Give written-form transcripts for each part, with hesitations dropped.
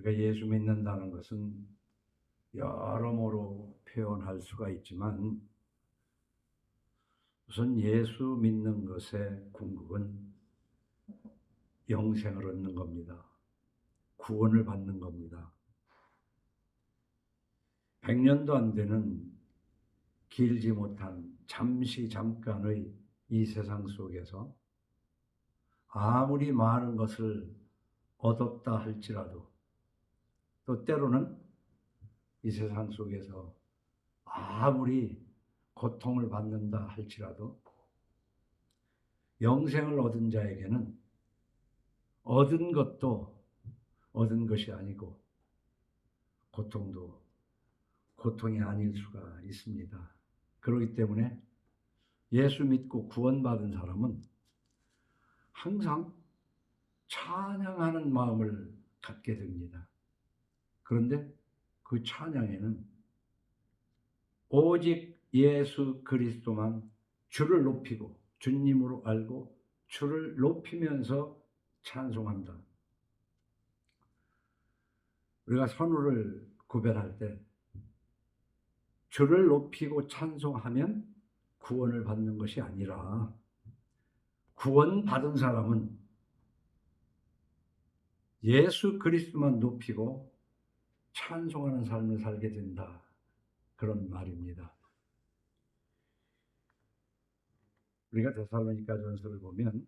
우리가 예수 믿는다는 것은 여러모로 표현할 수가 있지만 우선 예수 믿는 것의 궁극은 영생을 얻는 겁니다. 구원을 받는 겁니다. 100년도 안 되는 길지 못한 잠깐의 이 세상 속에서 아무리 많은 것을 얻었다 할지라도 또 때로는 이 세상 속에서 아무리 고통을 받는다 할지라도 영생을 얻은 자에게는 얻은 것도 얻은 것이 아니고 고통도 고통이 아닐 수가 있습니다. 그렇기 때문에 예수 믿고 구원받은 사람은 항상 찬양하는 마음을 갖게 됩니다. 그런데 그 찬양에는 오직 예수 그리스도만 주를 높이고 주님으로 알고 주를 높이면서 찬송한다. 우리가 선우를 구별할 때 주를 높이고 찬송하면 구원을 받는 것이 아니라 구원받은 사람은 예수 그리스도만 높이고 찬송하는 삶을 살게 된다. 그런 말입니다. 우리가 데살로니가전서를 보면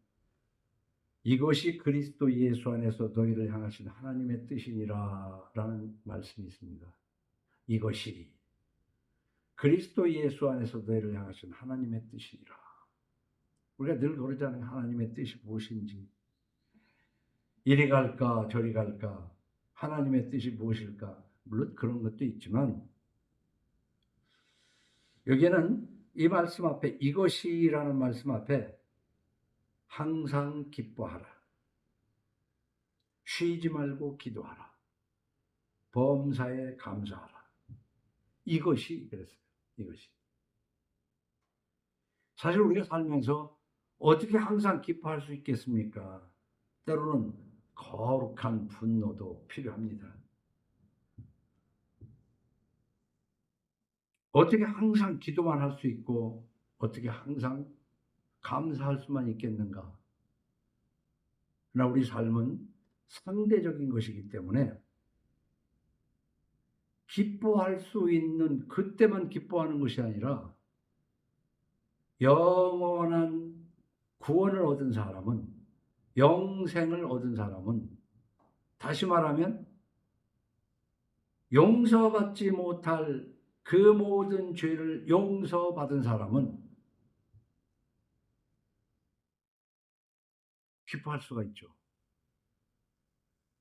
이것이 그리스도 예수 안에서 너희를 향하신 하나님의 뜻이니라 라는 말씀이 있습니다. 이것이 그리스도 예수 안에서 너희를 향하신 하나님의 뜻이니라. 우리가 늘 그러잖아요. 하나님의 뜻이 무엇인지. 이리 갈까 저리 갈까 하나님의 뜻이 무엇일까. 물론 그런 것도 있지만 여기에는 이 말씀 앞에 이것이라는 말씀 앞에 항상 기뻐하라. 쉬지 말고 기도하라. 범사에 감사하라. 이것이 그랬어요. 이것이. 사실 우리가 살면서 어떻게 항상 기뻐할 수 있겠습니까? 때로는 거룩한 분노도 필요합니다. 어떻게 항상 기도만 할 수 있고 어떻게 항상 감사할 수만 있겠는가? 그러나 우리 삶은 상대적인 것이기 때문에 기뻐할 수 있는 그때만 기뻐하는 것이 아니라 영원한 구원을 얻은 사람은, 영생을 얻은 사람은, 다시 말하면 용서받지 못할 그 모든 죄를 용서받은 사람은 기뻐할 수가 있죠.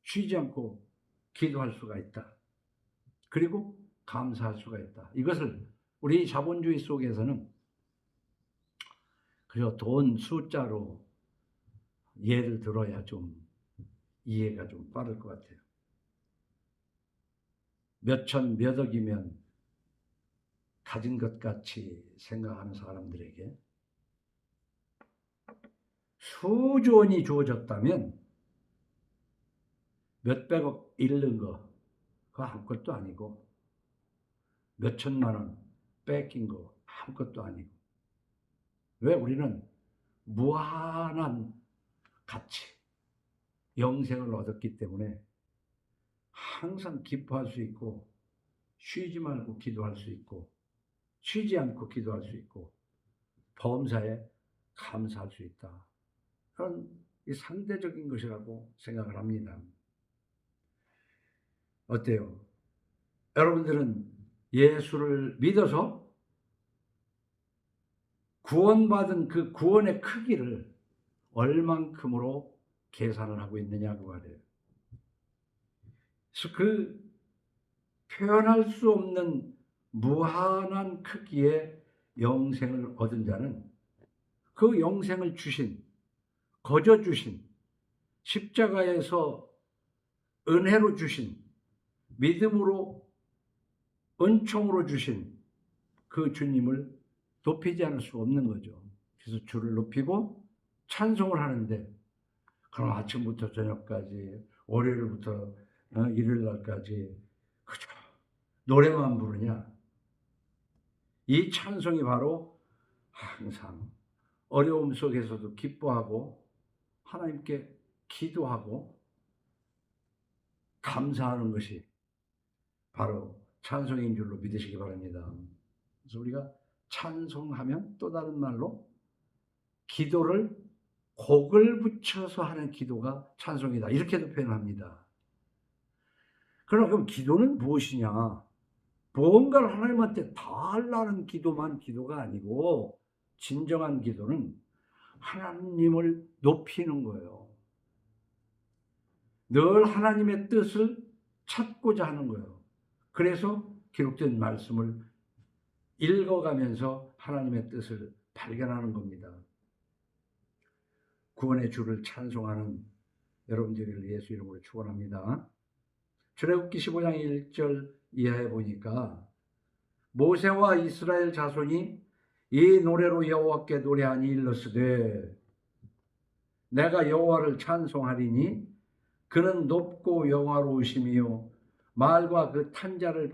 쉬지 않고 기도할 수가 있다. 그리고 감사할 수가 있다. 이것을 우리 자본주의 속에서는 그저 돈 숫자로 예를 들어야 좀 이해가 좀 빠를 것 같아요. 몇천 몇억이면 가진 것 같이 생각하는 사람들에게 수조 원이 주어졌다면 몇백억 잃는 거 그거 아무것도 아니고 몇천만 원 뺏긴 거 아무것도 아니고 왜 우리는 무한한 가치 영생을 얻었기 때문에 항상 기뻐할 수 있고 쉬지 말고 기도할 수 있고 쉬지 않고 기도할 수 있고 범사에 감사할 수 있다. 그런 이 상대적인 것이라고 생각을 합니다. 어때요? 여러분들은 예수를 믿어서 구원받은 그 구원의 크기를 얼만큼으로 계산을 하고 있느냐 그 말이에요. 그래서 그 표현할 수 없는 무한한 크기의 영생을 얻은 자는 그 영생을 주신, 거저 주신, 십자가에서 은혜로 주신, 믿음으로 은총으로 주신 그 주님을 높이지 않을 수 없는 거죠. 그래서 주를 높이고 찬송을 하는데 그럼 아침부터 저녁까지 월요일부터 일요일 날까지 그저 노래만 부르냐? 이 찬송이 바로 항상 어려움 속에서도 기뻐하고 하나님께 기도하고 감사하는 것이 바로 찬송인 줄로 믿으시기 바랍니다. 그래서 우리가 찬송하면 또 다른 말로 기도를 곡을 붙여서 하는 기도가 찬송이다, 이렇게도 표현합니다. 그럼 기도는 무엇이냐? 무언가를 하나님한테 다 하려는 기도만 기도가 아니고 진정한 기도는 하나님을 높이는 거예요. 늘 하나님의 뜻을 찾고자 하는 거예요. 그래서 기록된 말씀을 읽어가면서 하나님의 뜻을 발견하는 겁니다. 구원의 주를 찬송하는 여러분들을 예수 이름으로 축원합니다. 출애굽기 15장 1절 이하에 보니까 모세와 이스라엘 자손이 이 노래로 여호와께 노래하니 일러스되 내가 여호와를 찬송하리니 그는 높고 영화로우심이요 말과 그 탄자를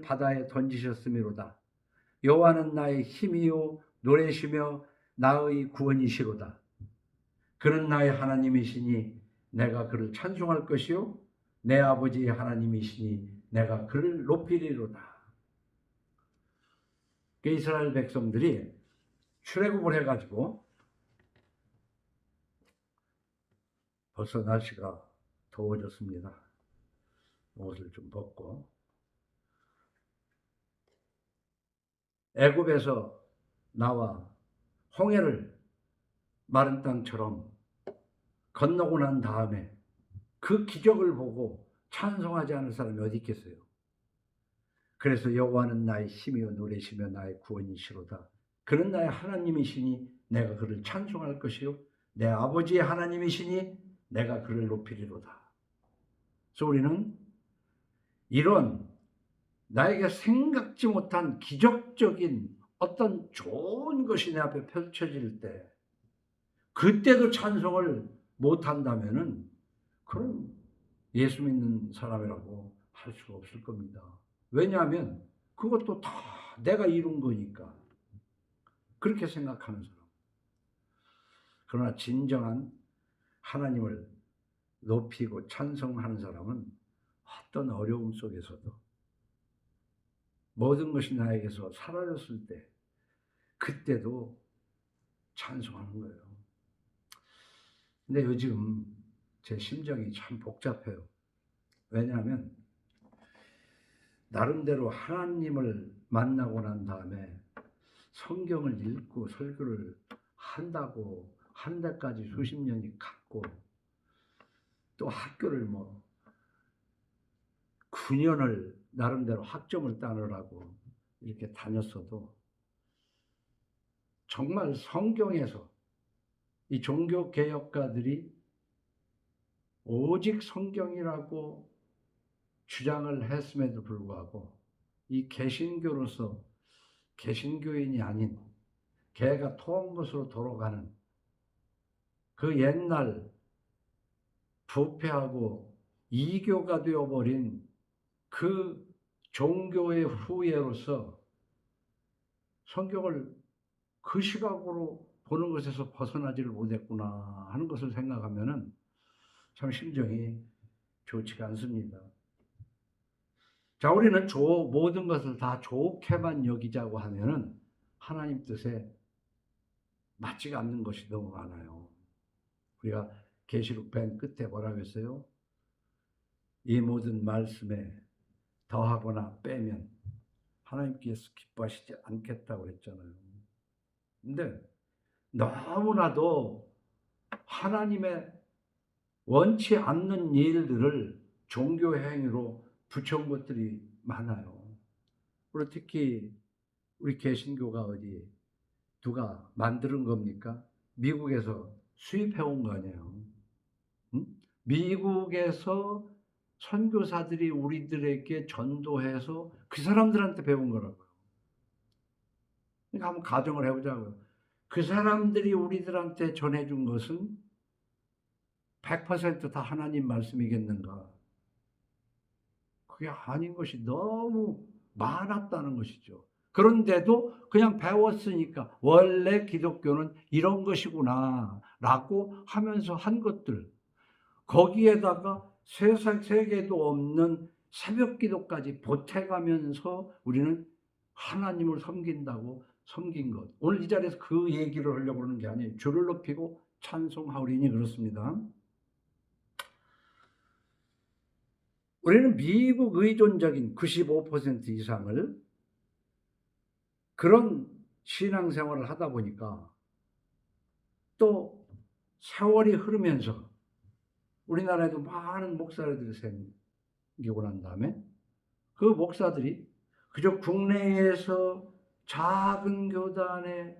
바다에 던지셨음이로다. 여호와는 나의 힘이요 노래시며 나의 구원이시로다. 그는 나의 하나님이시니 내가 그를 찬송할 것이요 내 아버지의 하나님이시니 내가 그를 높이리로다. 이스라엘 백성들이 출애굽을 해가지고 벌써 날씨가 더워졌습니다. 옷을 좀 벗고 애굽에서 나와 홍해를 마른 땅처럼 건너고 난 다음에 그 기적을 보고 찬송하지 않을 사람이 어디 있겠어요? 그래서 여호와는 나의 힘이요 노래시며 나의 구원이시로다. 그는 나의 하나님이시니 내가 그를 찬송할 것이요 내 아버지의 하나님이시니 내가 그를 높이리로다. 그래서 우리는 이런 나에게 생각지 못한 기적적인 어떤 좋은 것이 내 앞에 펼쳐질 때 그때도 찬송을 못한다면은 그럼 예수 믿는 사람이라고 할 수가 없을 겁니다. 왜냐하면 그것도 다 내가 이룬 거니까 그렇게 생각하는 사람. 그러나 진정한 하나님을 높이고 찬송하는 사람은 어떤 어려움 속에서도 모든 것이 나에게서 사라졌을 때 그때도 찬송하는 거예요. 근데 요즘 제 심정이 참 복잡해요. 왜냐하면 나름대로 하나님을 만나고 난 다음에 성경을 읽고 설교를 한다고 한 데까지 수십 년이 갔고 또 학교를 9년을 나름대로 학점을 따느라고 이렇게 다녔어도 정말 성경에서 이 종교개혁가들이 오직 성경이라고 주장을 했음에도 불구하고 이 개신교로서 개신교인이 아닌 개가 토한 것으로 돌아가는 그 옛날 부패하고 이교가 되어버린 그 종교의 후예로서 성경을 그 시각으로 보는 것에서 벗어나지를 못했구나 하는 것을 생각하면은 참 심정이 좋지가 않습니다. 자, 우리는 모든 것을 다 좋게만 여기자고 하면은 하나님 뜻에 맞지가 않는 것이 너무 많아요. 우리가 계시록 맨 끝에 뭐라고 했어요? 이 모든 말씀에 더하거나 빼면 하나님께서 기뻐하시지 않겠다고 그랬잖아요. 근데 너무나도 하나님의 원치 않는 일들을 종교 행위로 붙여온 것들이 많아요. 그리고 특히 우리 개신교가 어디 누가 만드는 겁니까? 미국에서 수입해온 거 아니에요. 응? 미국에서 선교사들이 우리들에게 전도해서 그 사람들한테 배운 거라고요. 그러니까 한번 가정을 해보자고요. 그 사람들이 우리들한테 전해준 것은 100% 다 하나님 말씀이겠는가? 그게 아닌 것이 너무 많았다는 것이죠. 그런데도 그냥 배웠으니까 원래 기독교는 이런 것이구나 라고 하면서 한 것들, 거기에다가 세계에도 없는 새벽 기도까지 보태가면서 우리는 하나님을 섬긴다고 섬긴 것. 오늘 이 자리에서 그 얘기를 하려고 하는 게 아니에요. 주를 높이고 찬송하오리니 그렇습니다. 우리는 미국 의존적인 95% 이상을 그런 신앙생활을 하다 보니까 또 세월이 흐르면서 우리나라에도 많은 목사들이 생기고 난 다음에 그 목사들이 그저 국내에서 작은 교단에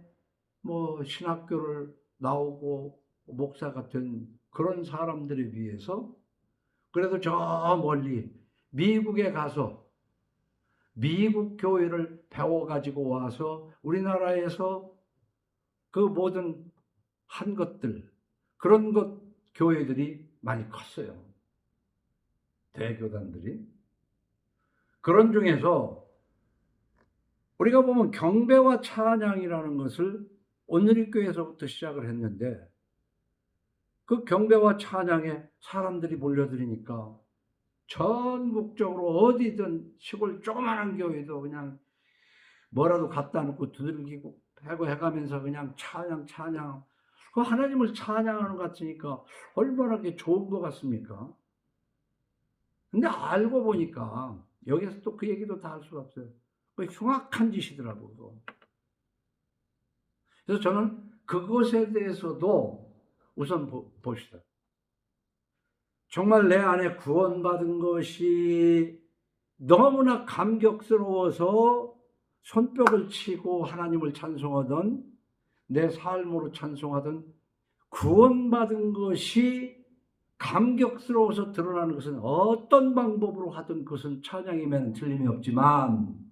뭐 신학교를 나오고 목사 같은 그런 사람들에 비해서 그래도 저 멀리 미국에 가서 미국 교회를 배워가지고 와서 우리나라에서 그 모든 한 것들, 그런 것 교회들이 많이 컸어요. 대교단들이. 그런 중에서 우리가 보면 경배와 찬양이라는 것을 온누리교회에서부터 시작을 했는데 그 경배와 찬양에 사람들이 몰려들으니까 전국적으로 어디든 시골 조그마한 교회도 그냥 뭐라도 갖다 놓고 두들기고 해고 해가면서 그냥 찬양 그 하나님을 찬양하는 것 같으니까 얼마나 좋은 것 같습니까? 근데 알고 보니까 여기서 또 그 얘기도 다 할 수가 없어요. 그 흉악한 짓이더라고요. 그래서 저는 그것에 대해서도 우선 봅시다. 정말 내 안에 구원받은 것이 너무나 감격스러워서 손뼉을 치고 하나님을 찬송하던 내 삶으로 찬송하던 구원받은 것이 감격스러워서 드러나는 것은 어떤 방법으로 하든 그것은 찬양이면 틀림이 없지만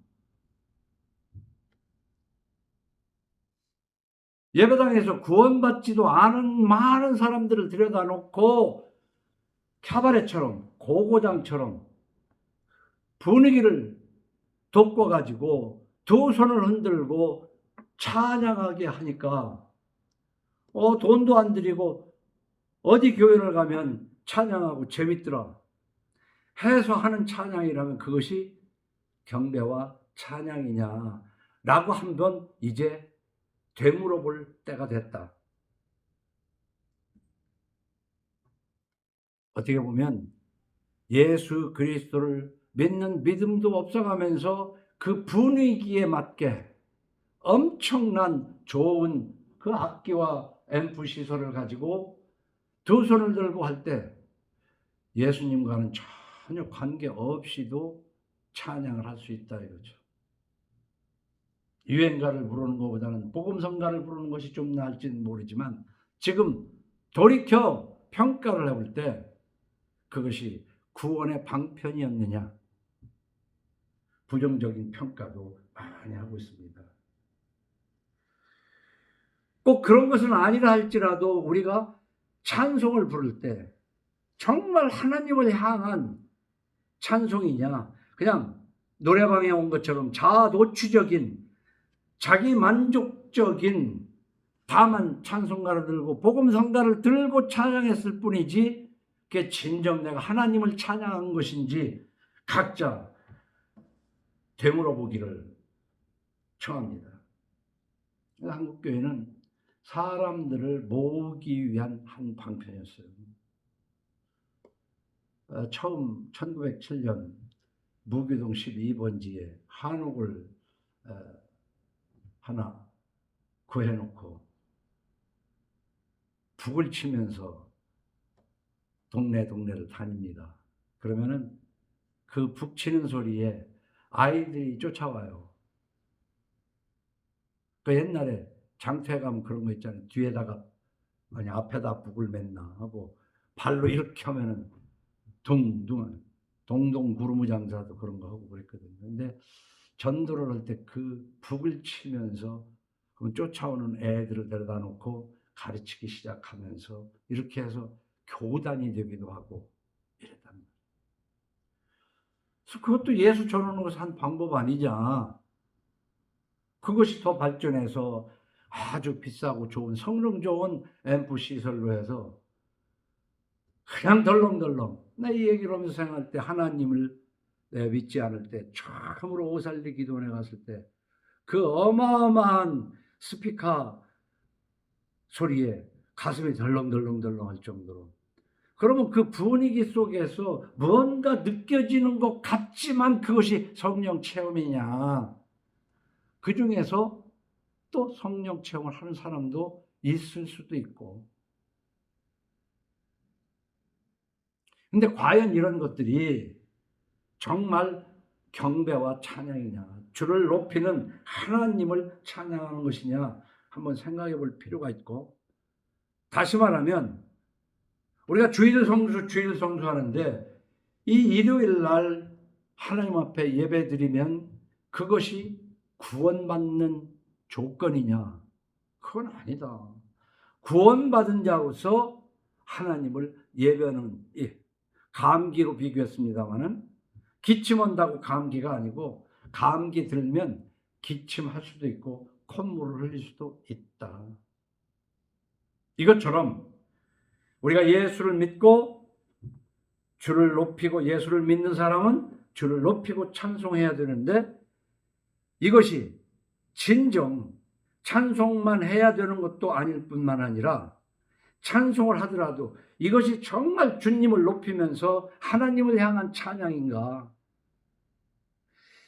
예배당에서 구원받지도 않은 많은 사람들을 들여다 놓고 캬바레처럼 고고장처럼 분위기를 돋궈가지고 두 손을 흔들고 찬양하게 하니까 돈도 안 들이고 어디 교회를 가면 찬양하고 재밌더라 해서 하는 찬양이라면 그것이 경배와 찬양이냐라고 한번 이제 되물어 볼 때가 됐다. 어떻게 보면 예수 그리스도를 믿는 믿음도 없어가면서 그 분위기에 맞게 엄청난 좋은 그 악기와 앰프 시설을 가지고 두 손을 들고 할 때 예수님과는 전혀 관계없이도 찬양을 할 수 있다 이거죠. 유행가를 부르는 것보다는 복음성가를 부르는 것이 좀 나을지는 모르지만 지금 돌이켜 평가를 해볼 때 그것이 구원의 방편이었느냐 부정적인 평가도 많이 하고 있습니다. 꼭 그런 것은 아니라 할지라도 우리가 찬송을 부를 때 정말 하나님을 향한 찬송이냐 그냥 노래방에 온 것처럼 자아도취적인 자기 만족적인 다만 찬송가를 들고 복음성가를 들고 찬양했을 뿐이지 그게 진정 내가 하나님을 찬양한 것인지 각자 되물어 보기를 청합니다. 한국교회는 사람들을 모으기 위한 한 방편이었어요. 처음 1907년 무교동 12번지에 한옥을 하나 구해놓고 북을 치면서 동네를 다닙니다. 그러면은 그 북 치는 소리에 아이들이 쫓아와요. 그 옛날에 장터에 가면 그런 거 있잖아요. 뒤에다가 아니 앞에다 북을 맸나 하고 발로 이렇게 하면은 동동 구르무장사도 그런 거 하고 그랬거든요. 근데 전도를 할 때 그 북을 치면서 쫓아오는 애들을 데려다 놓고 가르치기 시작하면서 이렇게 해서 교단이 되기도 하고 이랬답니다. 그것도 예수 전원으로서 한 방법 아니냐. 그것이 더 발전해서 아주 비싸고 좋은 성능 좋은 앰프 시설로 해서 그냥 덜렁덜렁 나 이 얘기를 하면서 생각할 때 하나님을 믿지 않을 때 처음으로 오살리 기도원에 갔을 때 그 어마어마한 스피커 소리에 가슴이 덜렁덜렁덜렁 할 정도로 그러면 그 분위기 속에서 뭔가 느껴지는 것 같지만 그것이 성령 체험이냐. 그 중에서 또 성령 체험을 하는 사람도 있을 수도 있고. 근데 과연 이런 것들이 정말 경배와 찬양이냐, 주를 높이는 하나님을 찬양하는 것이냐 한번 생각해 볼 필요가 있고, 다시 말하면 우리가 주일 성수하는데 이 일요일 날 하나님 앞에 예배 드리면 그것이 구원받는 조건이냐? 그건 아니다. 구원받은 자로서 하나님을 예배하는, 감기로 비교했습니다마는 기침 온다고 감기가 아니고 감기 들면 기침할 수도 있고 콧물을 흘릴 수도 있다. 이것처럼 우리가 예수를 믿고 주를 높이고 예수를 믿는 사람은 주를 높이고 찬송해야 되는데 이것이 진정 찬송만 해야 되는 것도 아닐 뿐만 아니라 찬송을 하더라도 이것이 정말 주님을 높이면서 하나님을 향한 찬양인가?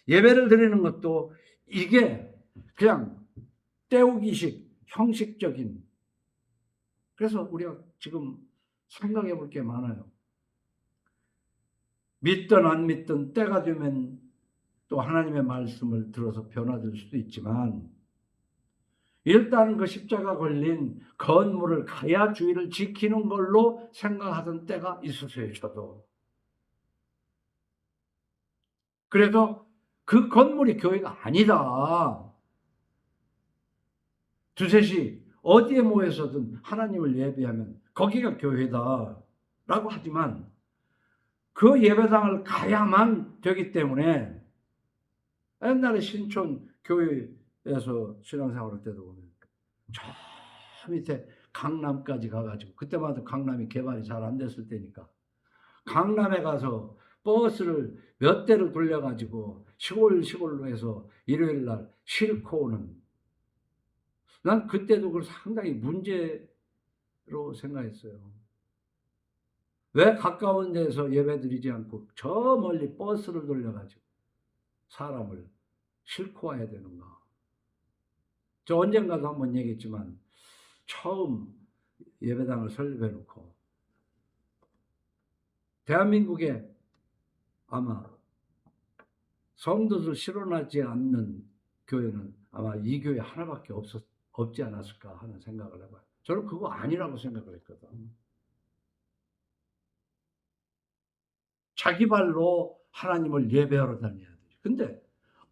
예배를 드리는 것도 이게 그냥 때우기식, 형식적인. 그래서 우리가 지금 생각해 볼 게 많아요. 믿든 안 믿든 때가 되면 또 하나님의 말씀을 들어서 변화될 수도 있지만 일단 그 십자가 걸린 건물을 가야 주의를 지키는 걸로 생각하던 때가 있었어요. 저도. 그래서 그 건물이 교회가 아니다. 두셋이 어디에 모여서든 하나님을 예배하면 거기가 교회다 라고 하지만 그 예배당을 가야만 되기 때문에 옛날에 신촌 교회에서 신앙생활 할 때도 보면 저 밑에 강남까지 가가지고 그때마다 강남이 개발이 잘 안 됐을 때니까 강남에 가서 버스를 몇 대를 돌려가지고 시골로 해서 일요일 날 싣고 오는, 난 그때도 그걸 상당히 문제로 생각했어요. 왜 가까운 데서 예배드리지 않고 저 멀리 버스를 돌려가지고 사람을 싣고 와야 되는가? 저 언젠가도 한번 얘기했지만 처음 예배당을 설립해놓고 대한민국에 아마 성도들 실현하지 않는 교회는 아마 이 교회 하나밖에 없지 않았을까 하는 생각을 해봐요. 저는 그거 아니라고 생각을 했거든. 자기 발로 하나님을 예배하러 다녀야 돼. 근데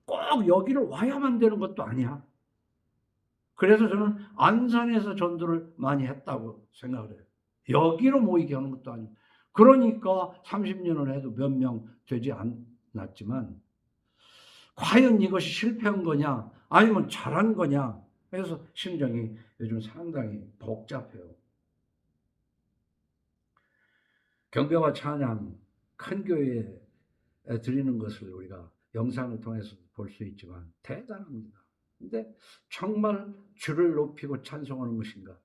꼭 여기를 와야만 되는 것도 아니야. 그래서 저는 안산에서 전도를 많이 했다고 생각을 해요. 여기로 모이게 하는 것도 아니고. 그러니까 30년을 해도 몇 명 되지 않았지만 과연 이것이 실패한 거냐 아니면 잘한 거냐 그래서 심정이 요즘 상당히 복잡해요. 경배와 찬양 큰 교회에 드리는 것을 우리가 영상을 통해서 볼 수 있지만 대단합니다. 근데 정말 주를 높이고 찬송하는 것인가?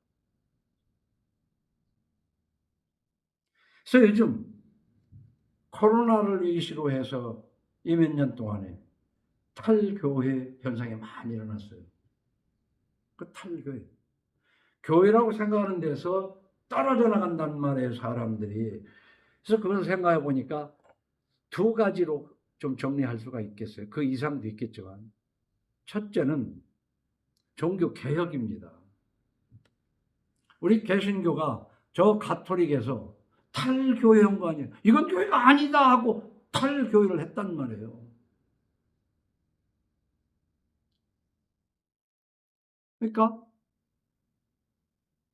그래서 요즘 코로나를 이시로 해서 이 몇 년 동안에 탈교회 현상이 많이 일어났어요. 그 탈교회. 교회라고 생각하는 데서 떨어져 나간단 말이에요, 사람들이. 그래서 그걸 생각해 보니까 두 가지로 좀 정리할 수가 있겠어요. 그 이상도 있겠지만. 첫째는 종교 개혁입니다. 우리 개신교가 저 가톨릭에서 탈교회한 거 아니에요. 이건 교회가 아니다 하고 탈교회를 했단 말이에요. 그러니까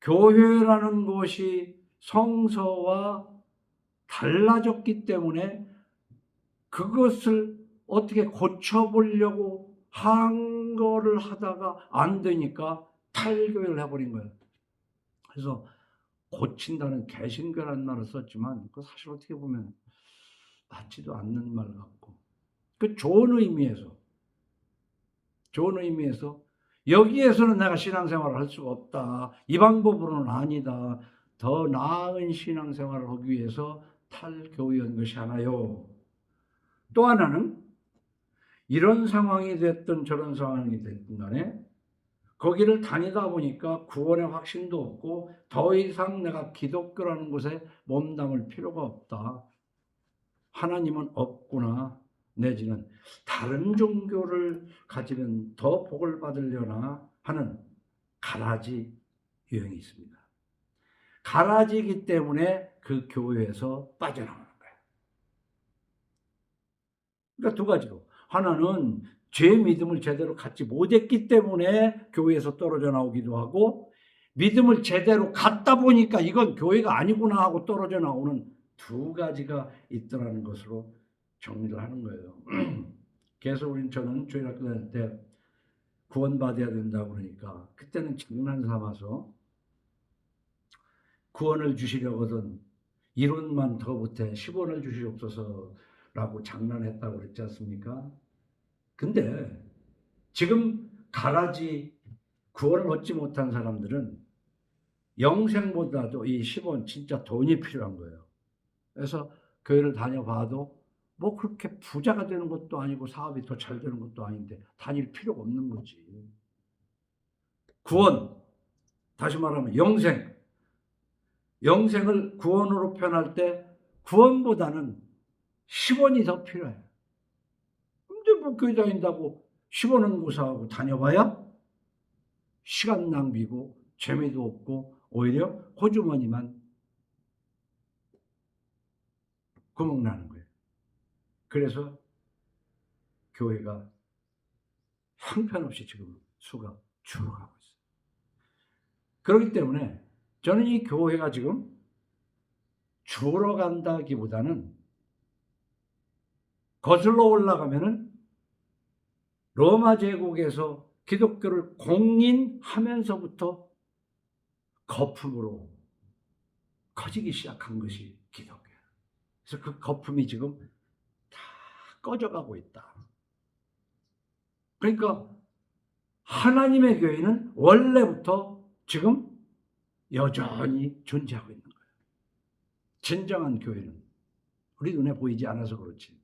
교회라는 것이 성서와 달라졌기 때문에 그것을 어떻게 고쳐보려고 한 거를 하다가 안 되니까 탈교회를 해버린 거예요. 그래서 고친다는 개신교라는 말을 썼지만 그 사실 어떻게 보면 맞지도 않는 말 같고, 그 좋은 의미에서 여기에서는 내가 신앙생활을 할 수가 없다, 이 방법으로는 아니다, 더 나은 신앙생활을 하기 위해서 탈교회한 것이 하나요. 또 하나는 이런 상황이 됐든 저런 상황이 됐든 간에 거기를 다니다 보니까 구원의 확신도 없고 더 이상 내가 기독교라는 곳에 몸담을 필요가 없다, 하나님은 없구나, 내지는 다른 종교를 가지면 더 복을 받으려나 하는 가라지 유형이 있습니다. 가라지이기 때문에 그 교회에서 빠져나오는 거예요. 그러니까 두 가지로, 하나는 죄 믿음을 제대로 갖지 못했기 때문에 교회에서 떨어져 나오기도 하고, 믿음을 제대로 갖다 보니까 이건 교회가 아니구나 하고 떨어져 나오는 두 가지가 있더라는 것으로 정리를 하는 거예요. 그래서 저는 주일학교 다닐 때 구원받아야 된다고 그러니까 그때는 장난 삼아서 구원을 주시려거든 이론만 더 못해 10원을 주시옵소서라고 장난했다고 그랬지 않습니까? 근데 지금 가라지 구원을 얻지 못한 사람들은 영생보다도 이 10원 진짜 돈이 필요한 거예요. 그래서 교회를 다녀봐도 뭐 그렇게 부자가 되는 것도 아니고 사업이 더 잘 되는 것도 아닌데 다닐 필요가 없는 거지. 구원, 다시 말하면 영생을 구원으로 표현할 때 구원보다는 10원이 더 필요해요. 근데 뭐 교회 다닌다고 10원은 고사하고 다녀봐야 시간 낭비고 재미도 없고 오히려 호주머니만 구멍나는 거예요. 그래서 교회가 형편없이 지금 수가 줄어가고 있어요. 그렇기 때문에 저는 이 교회가 지금 줄어간다기보다는 거슬러 올라가면은 로마 제국에서 기독교를 공인하면서부터 거품으로 커지기 시작한 것이 기독교예요. 그래서 그 거품이 지금 다 꺼져가고 있다. 그러니까 하나님의 교회는 원래부터 지금 여전히 존재하고 있는 거예요. 진정한 교회는 우리 눈에 보이지 않아서 그렇지.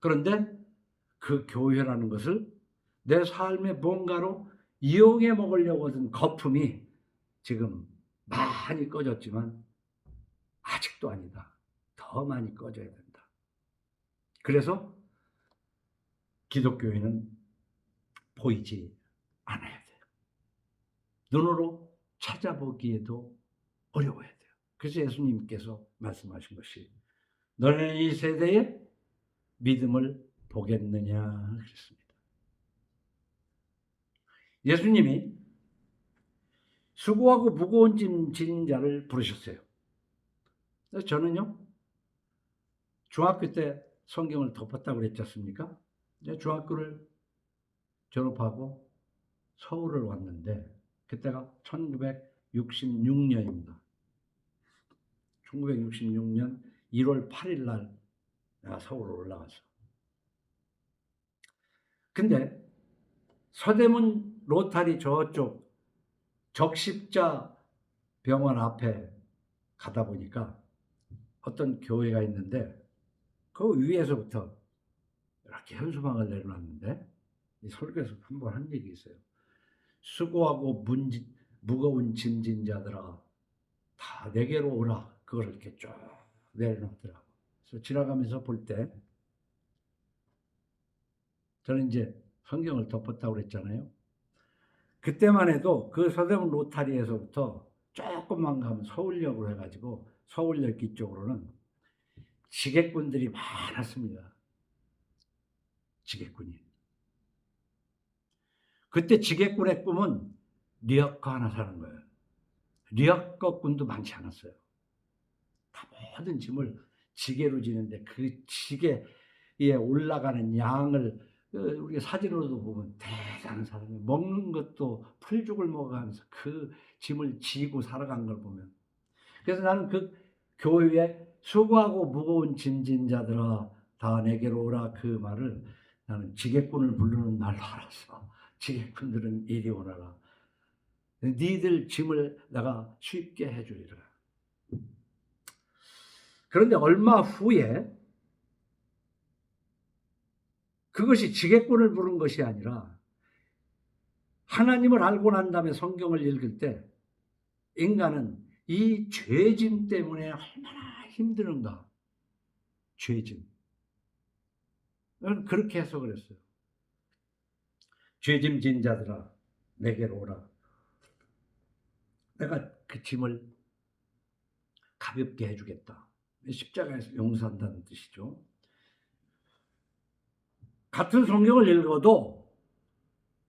그런데 그 교회라는 것을 내 삶의 뭔가로 이용해 먹으려고 하던 거품이 지금 많이 꺼졌지만 아직도 아니다. 더 많이 꺼져야 된다. 그래서 기독교회는 보이지 않아야 돼요. 눈으로 찾아보기에도 어려워야 돼요. 그래서 예수님께서 말씀하신 것이 너는 이 세대에 믿음을 보겠느냐 그랬습니다. 예수님이 수고하고 무거운 짐 지닌 자를 부르셨어요. 그래서 저는요, 중학교 때 성경을 덮었다고 그랬지 않습니까? 중학교를 졸업하고 서울을 왔는데 그때가 1966년입니다. 1966년 1월 8일 날 내가 서울로 올라갔어. 근데 서대문 로타리 저쪽 적십자 병원 앞에 가다 보니까 어떤 교회가 있는데 그 위에서부터 이렇게 현수막을 내려놨는데 이 설교에서 한번 한 얘기 있어요. 수고하고 무거운 짐진 자들아 다 내게로 오라. 그걸 이렇게 쭉 내려놓더라고. 그래서 지나가면서 볼 때 저는 이제 성경을 덮었다고 그랬잖아요. 그때만 해도 그 서대문 로타리에서부터 조금만 가면 서울역으로 해가지고 서울역 이쪽으로는 지객꾼들이 많았습니다. 지객꾼이. 그때 지객꾼의 꿈은 리어커 하나 사는 거예요. 리어커꾼도 많지 않았어요. 다 모든 짐을 지게로 지는데 그 지게 위에 올라가는 양을 우리가 사진으로도 보면 대단한 사람이에요. 먹는 것도 풀죽을 먹어가면서 그 짐을 지고 살아간 걸 보면, 그래서 나는 그 교회에 수고하고 무거운 짐진 자들아 다 내게로 오라, 그 말을 나는 지게꾼을 부르는 날로 알았어. 지게꾼들은 이리 오너라. 니들 짐을 내가 쉽게 해주리라. 그런데 얼마 후에 그것이 지게꾼을 부른 것이 아니라 하나님을 알고 난 다음에 성경을 읽을 때 인간은 이 죄짐 때문에 얼마나 힘드는가. 죄짐. 그렇게 해석을 했어요. 죄짐 진 자들아 내게로 오라. 내가 그 짐을 가볍게 해주겠다. 십자가에서 용서한다는 뜻이죠. 같은 성경을 읽어도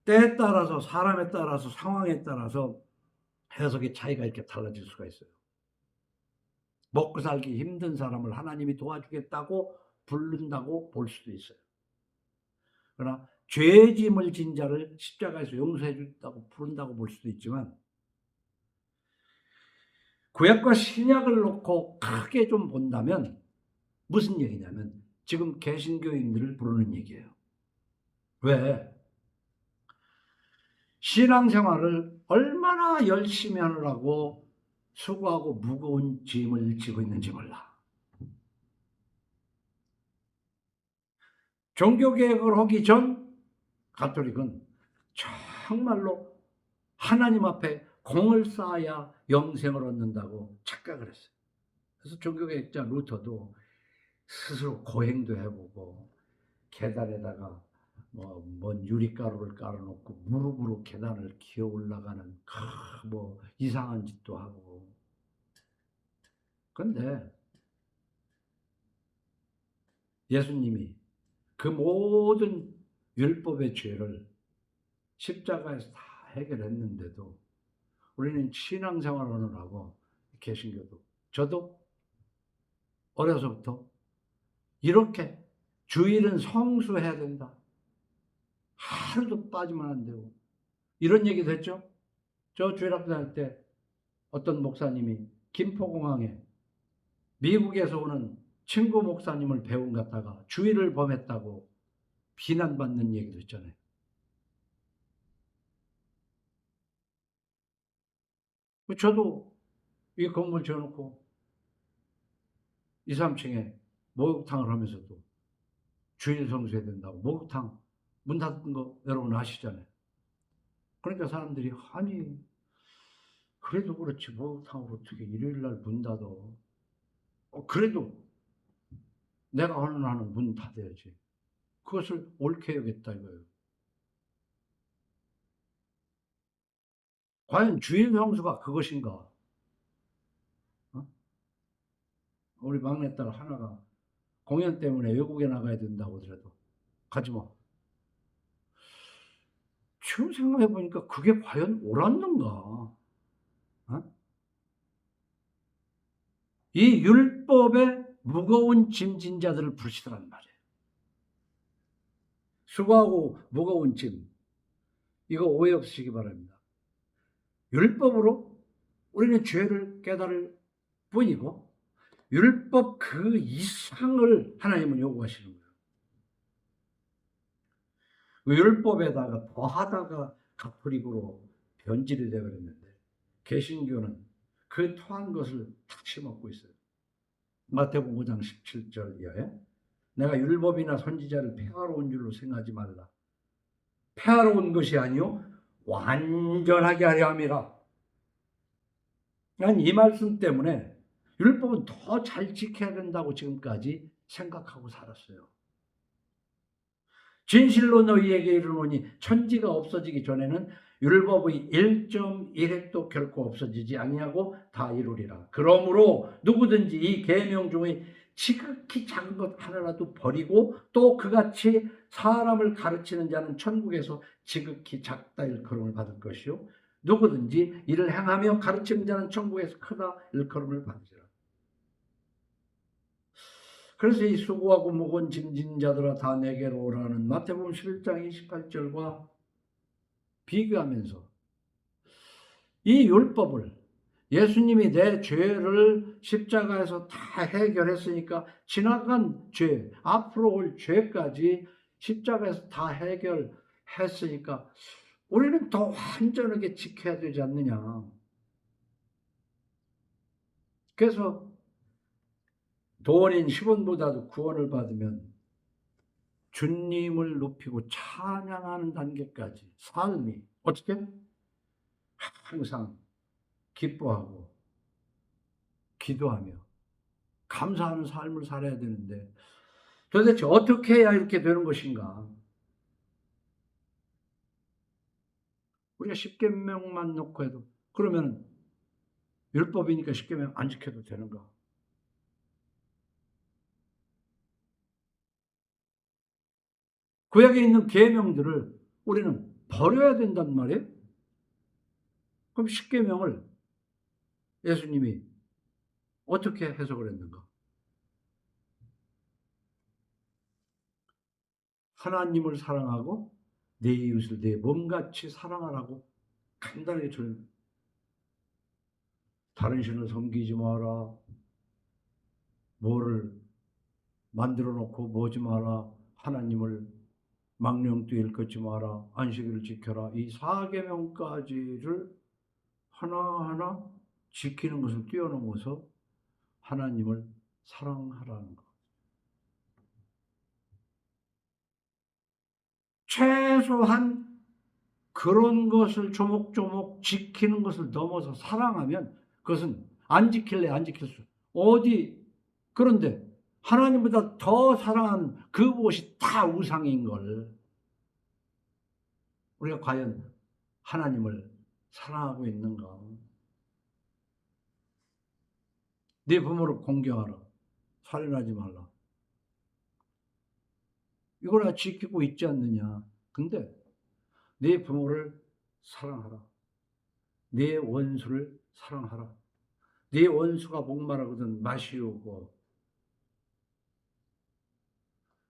때에 따라서, 사람에 따라서, 상황에 따라서 해석의 차이가 이렇게 달라질 수가 있어요. 먹고 살기 힘든 사람을 하나님이 도와주겠다고 부른다고 볼 수도 있어요. 그러나 죄짐을 진 자를 십자가에서 용서해 주겠다고 부른다고 볼 수도 있지만, 구약과 신약을 놓고 크게 좀 본다면 무슨 얘기냐면 지금 개신교인들을 부르는 얘기예요. 왜? 신앙생활을 얼마나 열심히 하느라고 수고하고 무거운 짐을 지고 있는지 몰라. 종교개혁을 하기 전 가톨릭은 정말로 하나님 앞에 공을 쌓아야 영생을 얻는다고 착각을 했어요. 그래서 종교개혁자 루터도 스스로 고행도 해보고 계단에다가 먼 유리가루를 깔아놓고 무릎으로 계단을 기어 올라가는 이상한 짓도 하고. 그런데 예수님이 그 모든 율법의 죄를 십자가에서 다 해결했는데도 우리는 신앙생활을 하느라고, 개신교도 저도 어려서부터 이렇게 주일은 성수해야 된다, 하루도 빠지면 안 되고, 이런 얘기도 했죠. 저 주일학교 다닐 때 어떤 목사님이 김포공항에 미국에서 오는 친구 목사님을 배운 갔다가 주일을 범했다고 비난받는 얘기도 있잖아요. 저도 이 건물 지어놓고 2, 3층에 목욕탕을 하면서도 주일 성수해야 된다고, 목욕탕 문 닫은 거 여러분 아시잖아요. 그러니까 사람들이 아니 그래도 그렇지 목욕탕을 어떻게 일요일날 문 닫어. 그래도 내가 하는 한은 문 닫아야지. 그것을 옳게 여겼다 이거예요. 과연 주일 성수가 그것인가? 우리 막내딸 하나가 공연 때문에 외국에 나가야 된다고 하더라도 가지 마. 지금 생각해 보니까 그게 과연 옳았는가? 이 율법의 무거운 짐진 자들을 부르시더란 말이에요. 수고하고 무거운 짐, 이거 오해 없으시기 바랍니다. 율법으로 우리는 죄를 깨달을 뿐이고 율법 그 이상을 하나님은 요구하시는 거예요. 그 율법에다가 더하다가 가톨릭으로 변질이 되어버렸는데 개신교는 그 토한 것을 다시 먹고 있어요. 마태복음 5장 17절 이하에 내가 율법이나 선지자를 폐하러 온 줄로 생각하지 말라. 폐하러 온 것이 아니요 완전하게 하려 함이라. 난 이 말씀 때문에 율법은 더 잘 지켜야 된다고 지금까지 생각하고 살았어요. 진실로 너희에게 이르노니 천지가 없어지기 전에는 율법의 1.1획도 결코 없어지지 아니하고 다 이루리라. 그러므로 누구든지 이 계명 중에 지극히 작은 것 하나라도 버리고 또 그같이 사람을 가르치는 자는 천국에서 지극히 작다 일컬음을 받을 것이요 누구든지 이를 행하며 가르치는 자는 천국에서 크다 일컬음을 받으리라. 그래서 이 수고하고 무거운 짐진 자들아 다 내게로 오라는 마태복음 11장 28절과 비교하면서 이 율법을 예수님이 내 죄를 십자가에서 다 해결했으니까 지나간 죄, 앞으로 올 죄까지 십자가에서 다 해결했으니까 우리는 더 완전하게 지켜야 되지 않느냐. 그래서 돈인 10원보다도 구원을 받으면 주님을 높이고 찬양하는 단계까지 삶이 어떻게? 항상 기뻐하고 기도하며 감사하는 삶을 살아야 되는데 도대체 어떻게 해야 이렇게 되는 것인가? 우리가 십계명만 놓고 해도 그러면 율법이니까 십계명 안 지켜도 되는가? 구약에 있는 계명들을 우리는 버려야 된단 말이에요. 그럼 십계명을 예수님이 어떻게 해석을 했는가? 하나님을 사랑하고 내 이웃을 내 몸같이 사랑하라고 간단하게 다른 신을 섬기지 마라. 뭐를 만들어 놓고 뭐지 마라. 하나님을 망령도 일컫지 마라. 안식일을 지켜라. 이 4계명까지를 하나하나 지키는 것을 뛰어넘어서 하나님을 사랑하라는 것. 최소한 그런 것을 조목조목 지키는 것을 넘어서 사랑하면 그것은 안 지킬래 안 지킬 수 어디 그런데 하나님보다 더 사랑하는 그것이 다 우상인 걸 우리가 과연 하나님을 사랑하고 있는가? 네 부모를 공경하라. 살인하지 말라. 이걸 다 지키고 있지 않느냐? 근데 네 부모를 사랑하라. 네 원수를 사랑하라. 네 원수가 목마르거든 마시우고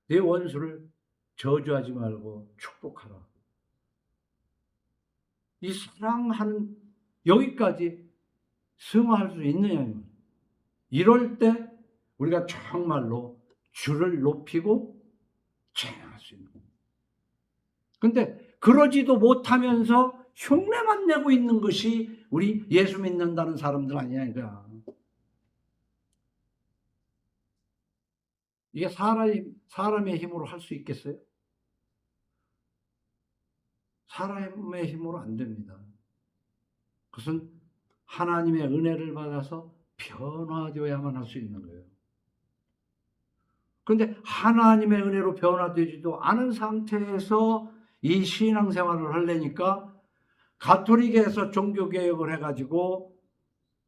네 원수를 저주하지 말고 축복하라. 이 사랑하는 여기까지 승화할 수 있느냐? 이럴 때 우리가 정말로 주를 높이고 찬양할 수 있는 거예요. 근데 그러지도 못하면서 흉내만 내고 있는 것이 우리 예수 믿는다는 사람들 아니냐 이거야. 이게 사람의 힘으로 할 수 있겠어요? 사람의 힘으로 안 됩니다. 그것은 하나님의 은혜를 받아서 변화되어야만 할 수 있는 거예요. 그런데 하나님의 은혜로 변화되지도 않은 상태에서 이 신앙생활을 하려니까 가톨릭에서 종교개혁을 해가지고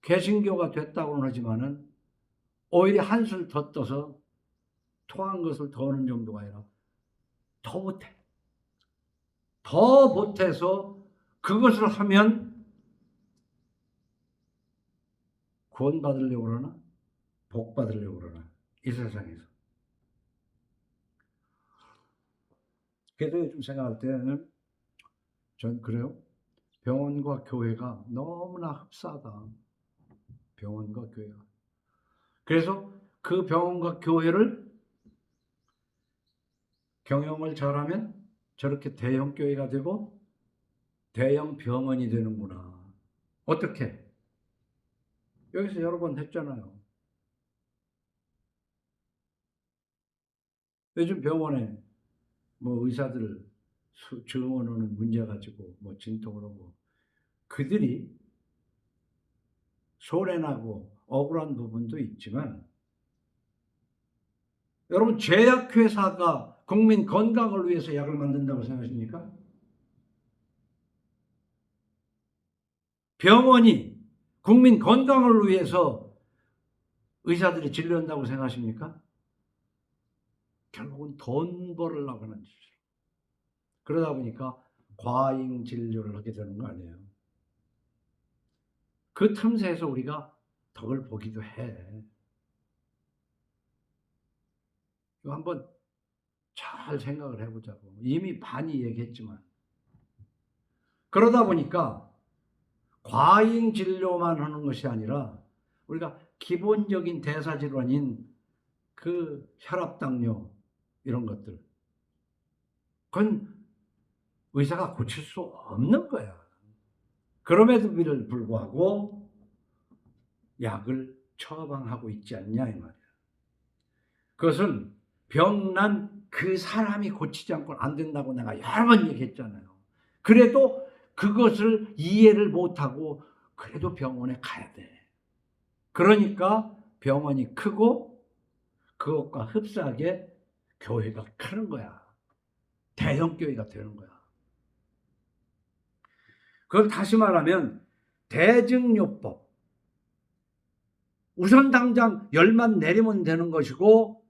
개신교가 됐다고는 하지만은 오히려 한술 더 떠서 토한 것을 더 하는 정도가 아니라 더 못해. 더 못해서 그것을 하면 구원받으려고 그러나 복받으려고 그러나 이 세상에서. 그래서 요즘 생각할 때는 전 그래요. 병원과 교회가 너무나 흡사하다. 병원과 교회가. 그래서 그 병원과 교회를 경영을 잘하면 저렇게 대형 교회가 되고 대형 병원이 되는구나. 어떻게? 여기서 여러 번 했잖아요. 요즘 병원에 뭐 의사들 증원하는 문제 가지고 뭐 진통을 하고 그들이 손해나고 억울한 부분도 있지만 여러분 제약회사가 국민 건강을 위해서 약을 만든다고 생각하십니까? 병원이 국민 건강을 위해서 의사들이 진료한다고 생각하십니까? 결국은 돈 벌으려고 하는 짓이죠. 그러다 보니까 과잉 진료를 하게 되는 거 아니에요. 그 틈새에서 우리가 덕을 보기도 해. 이거 한번 잘 생각을 해보자고. 이미 많이 얘기했지만. 그러다 보니까 과잉 진료만 하는 것이 아니라 우리가 기본적인 대사질환인 그 혈압, 당뇨 이런 것들, 그건 의사가 고칠 수 없는 거야. 그럼에도 불구하고 약을 처방하고 있지 않냐 이 말이야. 그것은 병난 그 사람이 고치지 않고는 안 된다고 내가 여러 번 얘기했잖아요. 그래도 그것을 이해를 못하고 그래도 병원에 가야 돼. 그러니까 병원이 크고 그것과 흡사하게 교회가 크는 거야. 대형 교회가 되는 거야. 그걸 다시 말하면 대증요법. 우선 당장 열만 내리면 되는 것이고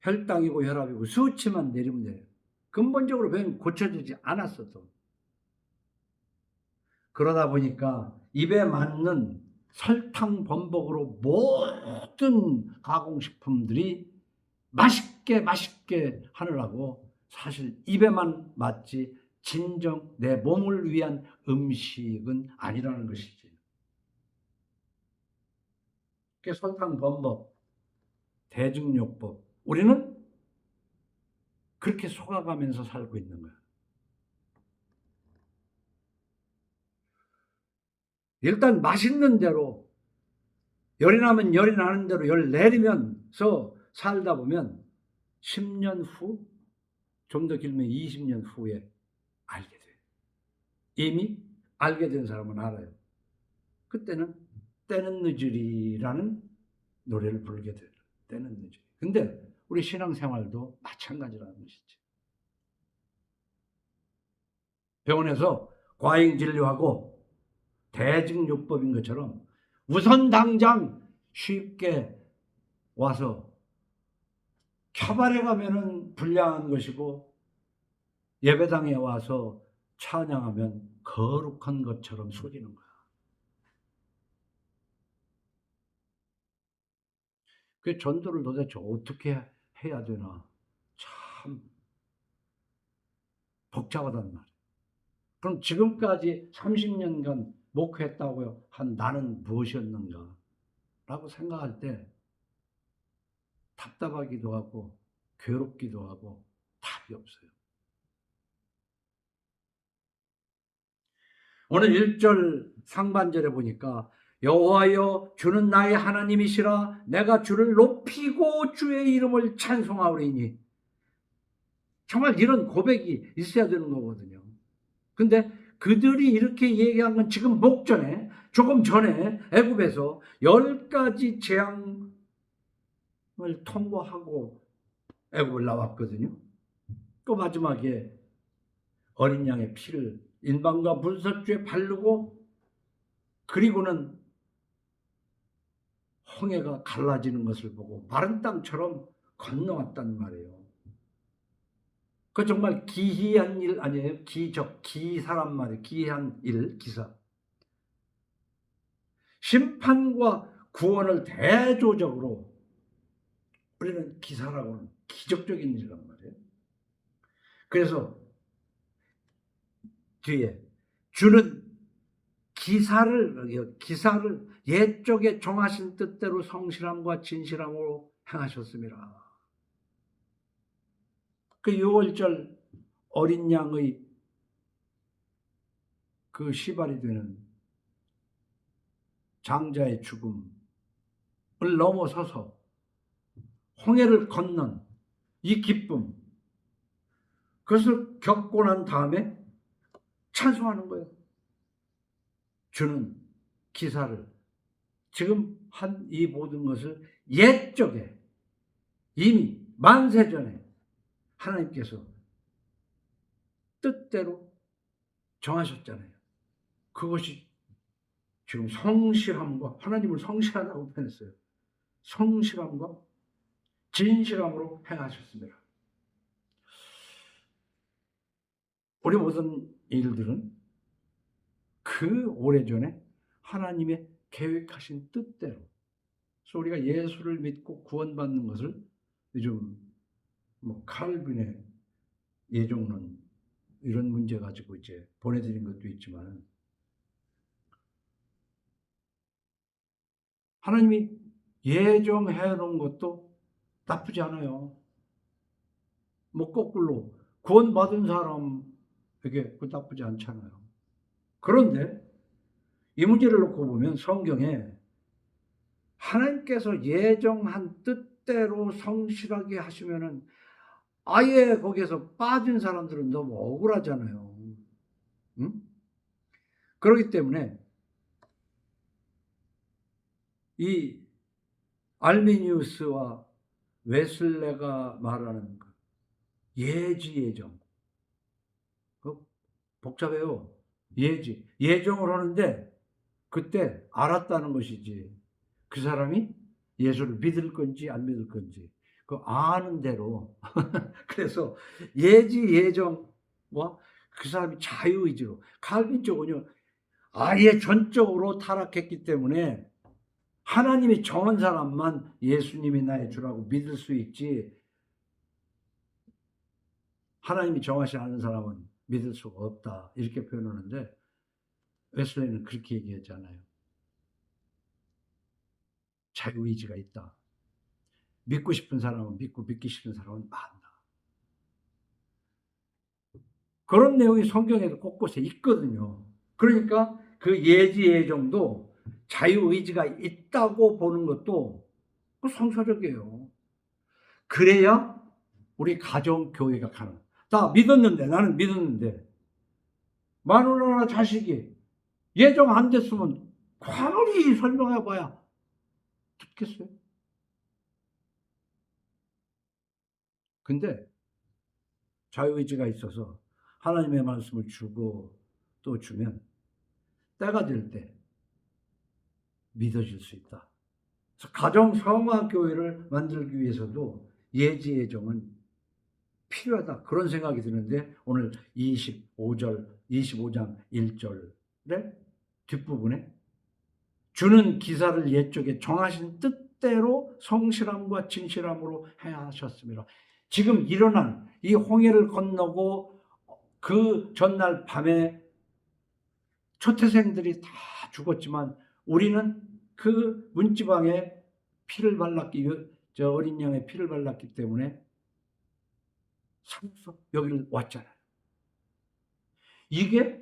혈당이고 혈압이고 수치만 내리면 돼요. 근본적으로 병이 고쳐지지 않았어도. 그러다 보니까 입에 맞는 설탕 범벅으로 모든 가공식품들이 맛있게 하느라고 사실 입에만 맞지 진정 내 몸을 위한 음식은 아니라는 것이지. 설탕 범벅, 대증요법, 우리는 그렇게 속아가면서 살고 있는 거야. 일단 맛있는 대로, 열이 나면 열이 나는 대로 열 내리면서 살다 보면 10년 후, 좀 더 길면 20년 후에 알게 돼요. 이미 알게 된 사람은 알아요. 그때는 때는 늦으리라는 노래를 부르게 돼요. 때는 늦으리. 근데 우리 신앙생활도 마찬가지라는 것이지. 병원에서 과잉 진료하고 대증요법인 것처럼 우선 당장 쉽게 와서 처발해 가면은 불량한 것이고 예배당에 와서 찬양하면 거룩한 것처럼 속이는 거야. 그 전도를 도대체 어떻게 해야 되나 참 복잡하단 말이야. 그럼 지금까지 30년간 목회했다고 한 나는 무엇이었는가 라고 생각할 때 답답하기도 하고 괴롭기도 하고 답이 없어요. 오늘 1절 상반절에 보니까 여호와여 주는 나의 하나님이시라 내가 주를 높이고 주의 이름을 찬송하오리니, 정말 이런 고백이 있어야 되는 거거든요. 근데 그들이 이렇게 얘기한 건 지금 목전에, 조금 전에 애굽에서 10가지 재앙을 통과하고 애굽을 나왔거든요. 또 마지막에 어린 양의 피를 인방과 문석주에 바르고, 그리고는 홍해가 갈라지는 것을 보고 마른 땅처럼 건너왔단 말이에요. 그 정말 기이한 일 아니에요? 기사란 말이에요. 기이한 일, 기사. 심판과 구원을 대조적으로 우리는 기사라고는 기적적인 일이란 말이에요. 그래서 뒤에 주는 기사를 옛적에 정하신 뜻대로 성실함과 진실함으로 행하셨습니다. 그 6월절 어린 양의 그 시발이 되는 장자의 죽음을 넘어서서 홍해를 건넌 이 기쁨, 그것을 겪고 난 다음에 찬송하는 거예요. 주는 기사를, 지금 한 이 모든 것을 옛적에 이미 만세전에 하나님께서 뜻대로 정하셨잖아요. 그것이 지금 성실함과, 하나님을 성실하다고 표현했어요. 성실함과 진실함으로 행하셨습니다. 우리 모든 일들은 그 오래전에 하나님의 계획하신 뜻대로, 그래서 우리가 예수를 믿고 구원받는 것을 요즘 뭐 칼빈의 예정론 이런 문제 가지고 이제 보내드린 것도 있지만 하나님이 예정해 놓은 것도 나쁘지 않아요. 뭐 거꾸로 구원받은 사람에게 그 나쁘지 않잖아요. 그런데 이 문제를 놓고 보면 성경에 하나님께서 예정한 뜻대로 성실하게 하시면은 아예 거기에서 빠진 사람들은 너무 억울하잖아요. 응? 그렇기 때문에 이 알미니우스와 웨슬레가 말하는 예지예정, 복잡해요. 예정을 하는데 그때 알았다는 것이지 그 사람이 예수를 믿을 건지 안 믿을 건지 그 아는 대로 그래서 예정과 그 사람이 자유의지로 칼빈 쪽은요 아예 전적으로 타락했기 때문에 하나님이 정한 사람만 예수님이 나의 주라고 믿을 수 있지 하나님이 정하지 않은 사람은 믿을 수가 없다 이렇게 표현하는데 웨슬레이는 그렇게 얘기했잖아요. 자유의지가 있다. 믿고 싶은 사람은 믿고 믿기 싫은 사람은 안다. 그런 내용이 성경에도 곳곳에 있거든요. 그러니까 그 예지예정도 자유의지가 있다고 보는 것도 성서적이에요. 그래야 우리 가정교회가 가능해요. 다 믿었는데 나는 믿었는데 마누라나 자식이 예정 안 됐으면 아무리 설명해봐야 듣겠어요? 근데 자유의지가 있어서 하나님의 말씀을 주고 또 주면 때가 될 때 믿어질 수 있다. 그래서 가정 성화 교회를 만들기 위해서도 예지예정은 필요하다. 그런 생각이 드는데 오늘 25장 1절의 뒷부분에 주는 기사를 옛적에 정하신 뜻대로 성실함과 진실함으로 행하셨습니다. 지금 일어난 이 홍해를 건너고 그 전날 밤에 초태생들이 다 죽었지만 우리는 그 문지방에 피를 발랐기, 저 어린 양의 피를 발랐기 때문에 살아서 여기를 왔잖아요. 이게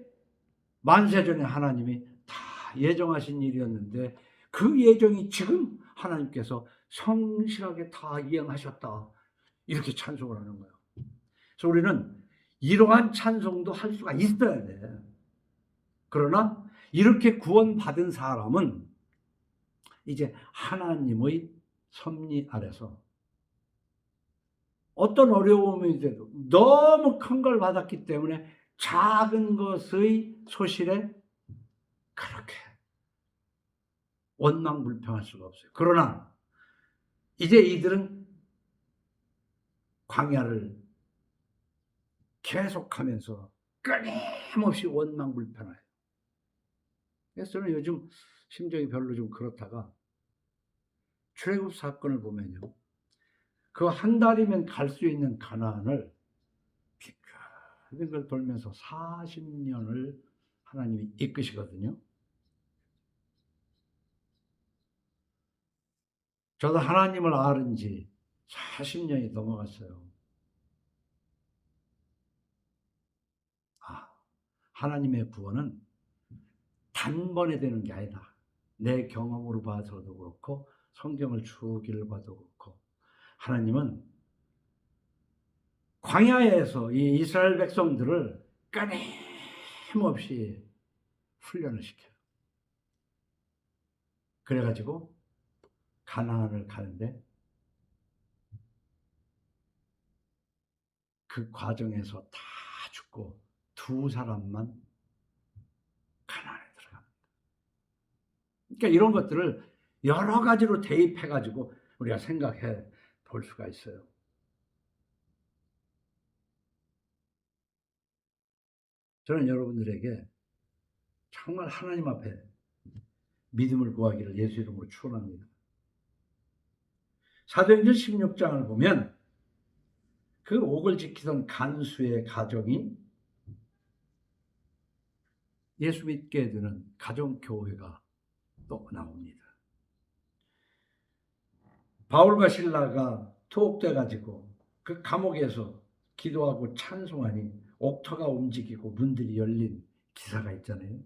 만세전에 하나님이 다 예정하신 일이었는데 그 예정이 지금 하나님께서 성실하게 다 이행하셨다. 이렇게 찬송을 하는 거예요. 그래서 우리는 이러한 찬송도 할 수가 있어야 돼. 그러나 이렇게 구원받은 사람은 이제 하나님의 섭리 아래서 어떤 어려움이 돼도 너무 큰 걸 받았기 때문에 작은 것의 소실에 그렇게 원망불평할 수가 없어요. 그러나 이제 이들은 광야를 계속하면서 끊임없이 원망불평해요. 그래서 저는 요즘 심정이 별로 좀 그렇다가 출애굽 사건을 보면요. 그 한 달이면 갈 수 있는 가나안을 빙글빙글 돌면서 40년을 하나님이 이끄시거든요. 저도 하나님을 알은 지 40년이 넘어갔어요. 하나님의 구원은 단번에 되는 게 아니다. 내 경험으로 봐서도 그렇고 성경을 쭉 읽어봐도 그렇고 하나님은 광야에서 이 이스라엘 백성들을 끊임없이 훈련을 시켜요. 그래가지고 가나안을 가는데 그 과정에서 다 죽고 두 사람만 가나안에 들어갑니다. 그러니까 이런 것들을 여러 가지로 대입해가지고 우리가 생각해 볼 수가 있어요. 저는 여러분들에게 정말 하나님 앞에 믿음을 구하기를 예수 이름으로 축원합니다. 사도행전 16장을 보면 그 옥을 지키던 간수의 가정이 예수 믿게 되는 가정교회가 또 나옵니다. 바울과 신라가 투옥돼 가지고 그 감옥에서 기도하고 찬송하니 옥터가 움직이고 문들이 열린 기사가 있잖아요.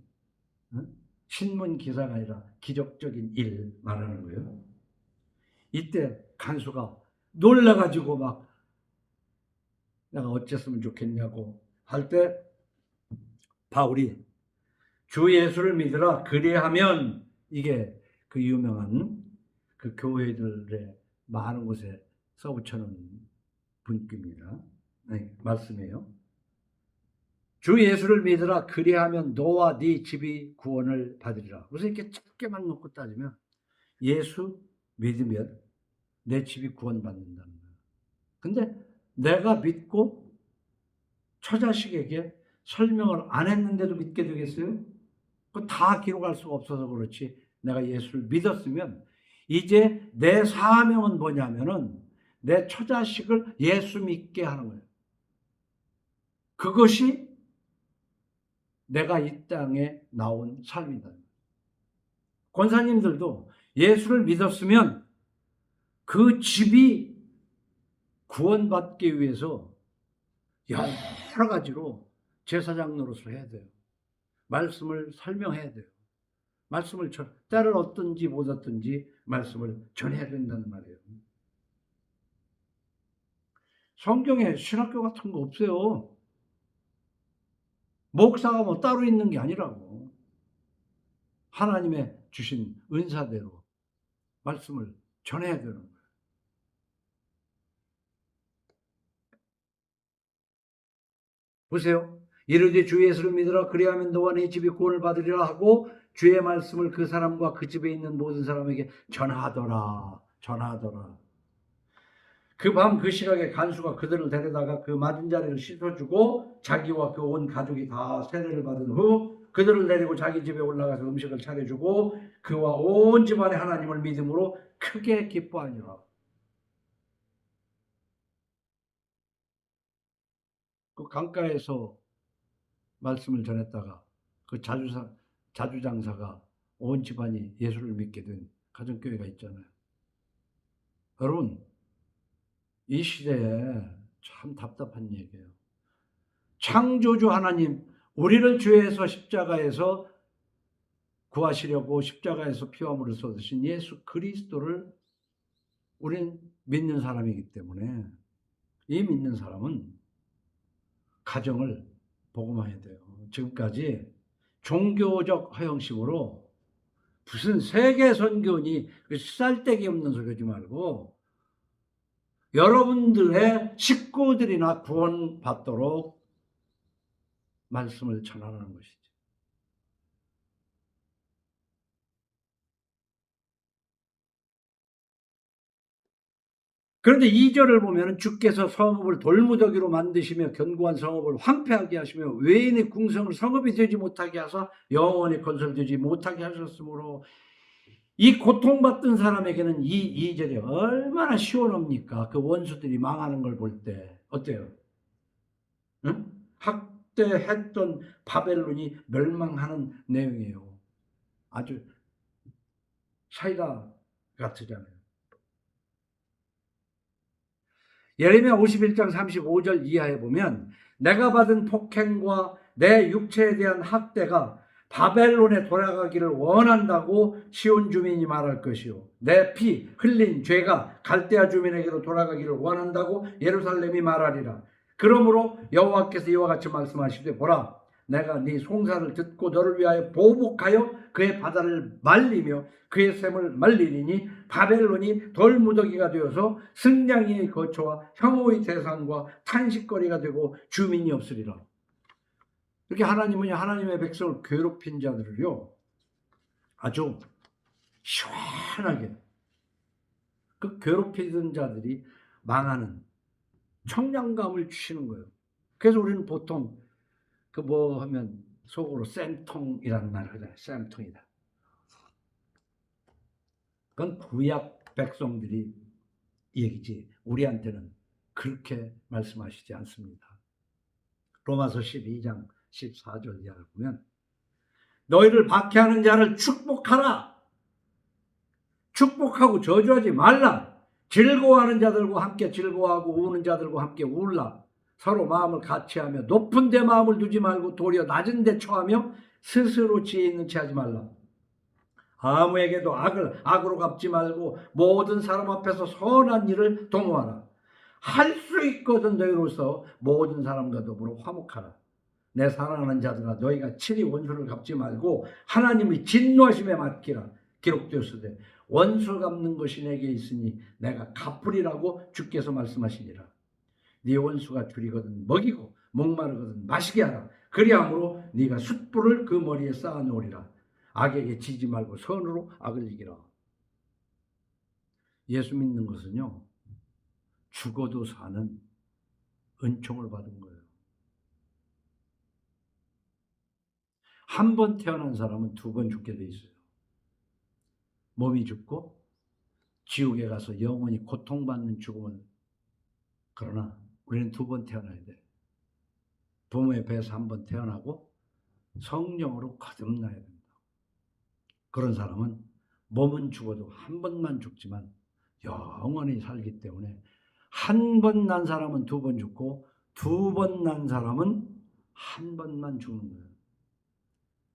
신문 기사가 아니라 기적적인 일 말하는 거예요. 이때 간수가 놀라가지고 막 내가 어쨌으면 좋겠냐고 할 때 바울이 주 예수를 믿으라 그리하면, 이게 그 유명한 그 교회들의 많은 곳에 써붙여놓은 분규입니다. 말씀이에요. 주 예수를 믿으라 그리하면 너와 네 집이 구원을 받으리라. 무슨 이렇게 짧게만 놓고 따지면 예수 믿으면 내 집이 구원받는다는 거예요. 근데 내가 믿고 처자식에게 설명을 안 했는데도 믿게 되겠어요? 그거 다 기록할 수가 없어서 그렇지. 내가 예수를 믿었으면 이제 내 사명은 뭐냐면은 내 처자식을 예수 믿게 하는 거예요. 그것이 내가 이 땅에 나온 삶이다. 권사님들도 예수를 믿었으면 그 집이 구원받기 위해서 여러 가지로 제사장 노릇을 해야 돼요. 말씀을 설명해야 돼요. 말씀을 때를 얻든지 못 얻든지 말씀을 전해야 된다는 말이에요. 성경에 신학교 같은 거 없어요. 목사가 뭐 따로 있는 게 아니라고. 하나님의 주신 은사대로 말씀을 전해야 되는 거예요. 보세요. 이르되 주 예수를 믿으라 그리하면 너와 네 집이 구원을 받으리라 하고 주의 말씀을 그 사람과 그 집에 있는 모든 사람에게 전하더라. 그 밤 그 시각에 간수가 그들을 데려다가 그 맞은 자리를 씻어주고 자기와 그 온 가족이 다 세례를 받은 후 그들을 데리고 자기 집에 올라가서 음식을 차려주고 그와 온 집안에 하나님을 믿음으로 크게 기뻐하니라. 그 강가에서 말씀을 전했다가 그 자주장사가 온 집안이 예수를 믿게 된 가정교회가 있잖아요. 여러분, 이 시대에 참 답답한 얘기예요. 창조주 하나님, 우리를 죄에서 십자가에서 구하시려고 십자가에서 피와 물을 쏟으신 예수 그리스도를 우린 믿는 사람이기 때문에 이 믿는 사람은 가정을 복음화해야 돼요. 지금까지 종교적 허영식으로 무슨 세계 선교니 쌀데기 없는 소리 하지 말고 여러분들의 식구들이나 구원받도록 말씀을 전하는 것이죠. 그런데 2절을 보면 주께서 성읍을 돌무더기로 만드시며 견고한 성읍을 황폐하게 하시며 외인의 궁성을 성읍이 되지 못하게 하사 영원히 건설되지 못하게 하셨으므로, 이 고통받던 사람에게는 이 2절이 얼마나 시원합니까? 그 원수들이 망하는 걸 볼 때 어때요? 응? 학대했던 바벨론이 멸망하는 내용이에요. 아주 사이다 같으잖아요. 예레미야 51장 35절 이하에 보면 내가 받은 폭행과 내 육체에 대한 학대가 바벨론에 돌아가기를 원한다고 시온 주민이 말할 것이요 내 피 흘린 죄가 갈대아 주민에게로 돌아가기를 원한다고 예루살렘이 말하리라. 그러므로 여호와께서 이와 같이 말씀하시되 보라 내가 네 송사를 듣고 너를 위하여 보복하여 그의 바다를 말리며 그의 샘을 말리리니 바벨론이 돌무더기가 되어서 승냥이의 거처와 혐오의 대상과 탄식거리가 되고 주민이 없으리라. 이렇게 하나님은 하나님의 백성을 괴롭힌 자들을요 아주 시원하게 그 괴롭히던 자들이 망하는 청량감을 주시는 거예요. 그래서 우리는 보통 그 뭐 하면 속으로 쌤통이라는 말을 하잖아요. 쌤통이다. 그건 구약 백성들이 이 얘기지. 우리한테는 그렇게 말씀하시지 않습니다. 로마서 12장 14절 이하를 보면 너희를 박해하는 자를 축복하라. 축복하고 저주하지 말라. 즐거워하는 자들과 함께 즐거워하고 우는 자들과 함께 울라. 서로 마음을 같이하며 높은 데 마음을 두지 말고 도리어 낮은 데 처하며 스스로 지혜 있는 체 하지 말라. 아무에게도 악을 악으로 갚지 말고 모든 사람 앞에서 선한 일을 도모하라. 할 수 있거든 너희로서 모든 사람과 더불어 화목하라. 내 사랑하는 자들아 너희가 친히 원수를 갚지 말고 하나님이 진노하심에 맡기라. 기록되었으되 원수 갚는 것이 내게 있으니 내가 갚으리라고 주께서 말씀하시니라. 네 원수가 줄이거든 먹이고 목마르거든 마시게 하라. 그리함으로 네가 숯불을 그 머리에 쌓아 놓으리라. 악에게 지지 말고 선으로 악을 이기라. 예수 믿는 것은요, 죽어도 사는 은총을 받은 거예요. 한 번 태어난 사람은 두 번 죽게 돼 있어요. 몸이 죽고 지옥에 가서 영원히 고통받는 죽음을. 그러나 우리는 두 번 태어나야 돼. 부모의 배에서 한 번 태어나고 성령으로 거듭나야 된다. 그런 사람은 몸은 죽어도 한 번만 죽지만 영원히 살기 때문에 한 번 난 사람은 두 번 죽고 두 번 난 사람은 한 번만 죽는 거예요.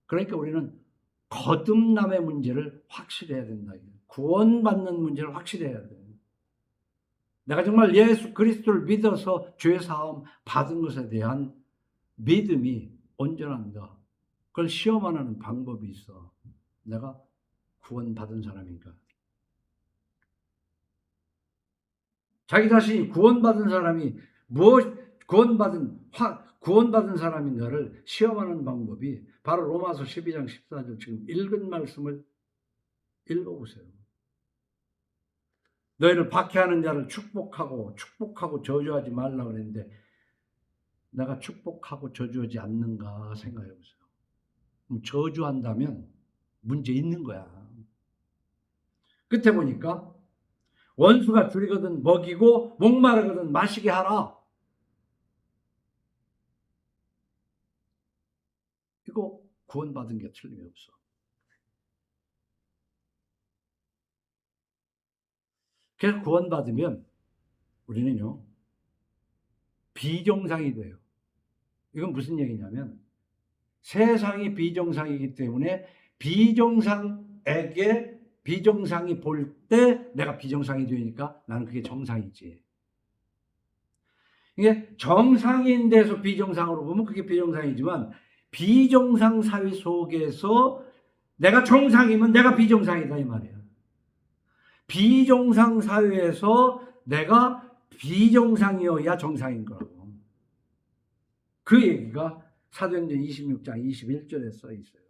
그러니까 우리는 거듭남의 문제를 확실해야 된다. 구원받는 문제를 확실해야 돼요. 내가 정말 예수 그리스도를 믿어서 죄 사함 받은 것에 대한 믿음이 온전한가? 그걸 시험하는 방법이 있어. 내가 구원받은 사람인가? 자기 자신이 구원받은 사람이 구원받은 사람인가를 시험하는 방법이 바로 로마서 12장 14절 지금 읽은 말씀을 읽어보세요. 너희를 박해하는 자를 축복하고 저주하지 말라고 그랬는데 내가 축복하고 저주하지 않는가 생각해 보세요. 저주한다면 문제 있는 거야. 끝에 보니까 원수가 줄이거든 먹이고 목마르거든 마시게 하라. 이거 구원받은 게 틀림이 없어. 그래서 구원받으면 우리는요 비정상이 돼요. 이건 무슨 얘기냐면 세상이 비정상이기 때문에 비정상이 볼 때 내가 비정상이 되니까 나는 그게 정상이지. 이게 정상인 데서 비정상으로 보면 그게 비정상이지만 비정상 사회 속에서 내가 정상이면 내가 비정상이다 이 말이야. 비정상 사회에서 내가 비정상이어야 정상인 거라고. 그 얘기가 사도행전 26장 21절에 써 있어요.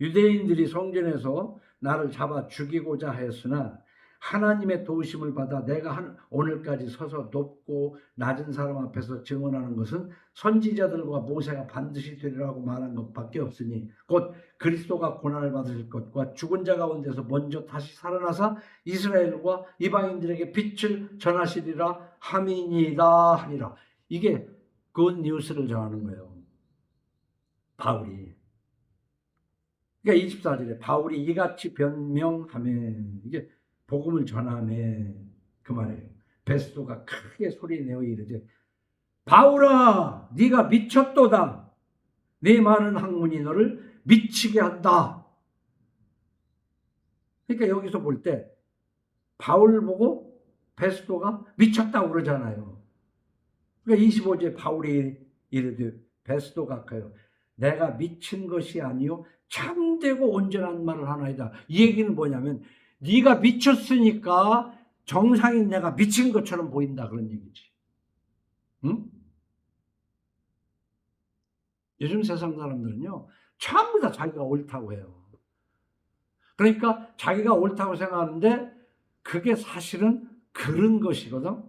유대인들이 성전에서 나를 잡아 죽이고자 하였으나 하나님의 도우심을 받아 내가 오늘까지 서서 높고 낮은 사람 앞에서 증언하는 것은 선지자들과 모세가 반드시 되리라고 말한 것밖에 없으니 곧 그리스도가 고난을 받으실 것과 죽은 자 가운데서 먼저 다시 살아나사 이스라엘과 이방인들에게 빛을 전하시리라 함이니이다 하니라. 이게 굿 뉴스를 전하는 거예요. 바울이. 그러니까 24절에 바울이 이같이 변명하면 이게 복음을 전하네 그 말이에요. 베스도가 크게 소리내어 이르되 바울아 네가 미쳤도다. 네 많은 학문이 너를 미치게 한다. 그러니까 여기서 볼 때 바울 보고 베스도가 미쳤다고 그러잖아요. 그러니까 25절에 바울이 이르되 베스도가 가요. 내가 미친 것이 아니요 참되고 온전한 말을 하나이다. 이 얘기는 뭐냐면 네가 미쳤으니까 정상인 내가 미친 것처럼 보인다 그런 얘기지. 응? 요즘 세상 사람들은요 전부 다 자기가 옳다고 해요. 그러니까 자기가 옳다고 생각하는데 그게 사실은 그런 것이거든.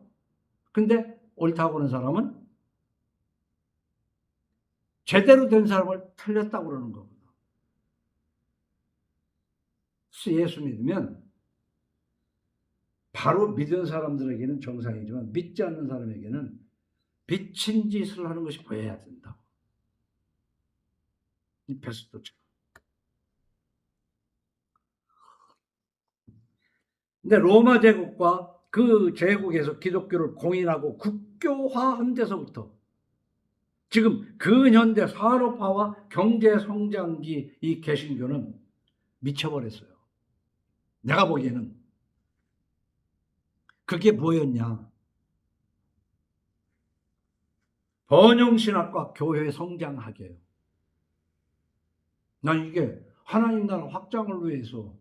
근데 옳다고 하는 사람은 제대로 된 사람을 틀렸다고 그러는 거거든. 예수 믿으면 바로 믿은 사람들에게는 정상이지만 믿지 않는 사람에게는 비친 짓을 하는 것이 보여야 된다고. 이 베스도처럼. 근데 로마 제국과 그 제국에서 기독교를 공인하고 국교화한 데서부터 지금 근현대 산업화와 경제 성장기 이 개신교는 미쳐버렸어요. 내가 보기에는 그게 뭐였냐? 번영신학과 교회 성장하게요. 난 이게 하나님 나라 확장을 위해서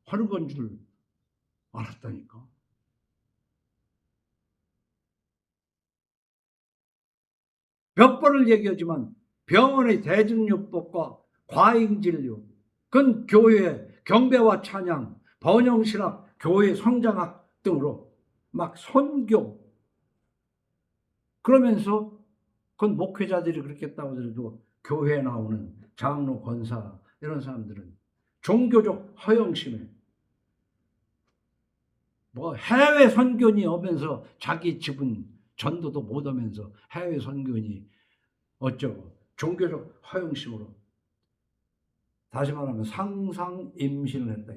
하는 건 줄 알았다니까. 몇 번을 얘기하지만 병원의 대증요법과 과잉진료, 그건 교회 경배와 찬양, 번영신학, 교회 성장학 등으로 막 선교, 그러면서 그건 목회자들이 그렇게 했다고 하더라도 교회에 나오는 장로, 권사 이런 사람들은 종교적 허영심에 뭐 해외 선교니 오면서 자기 집은 전도도 못 하면서 해외 선교니 어쩌고 종교적 허영심으로, 다시 말하면 상상 임신을 했다.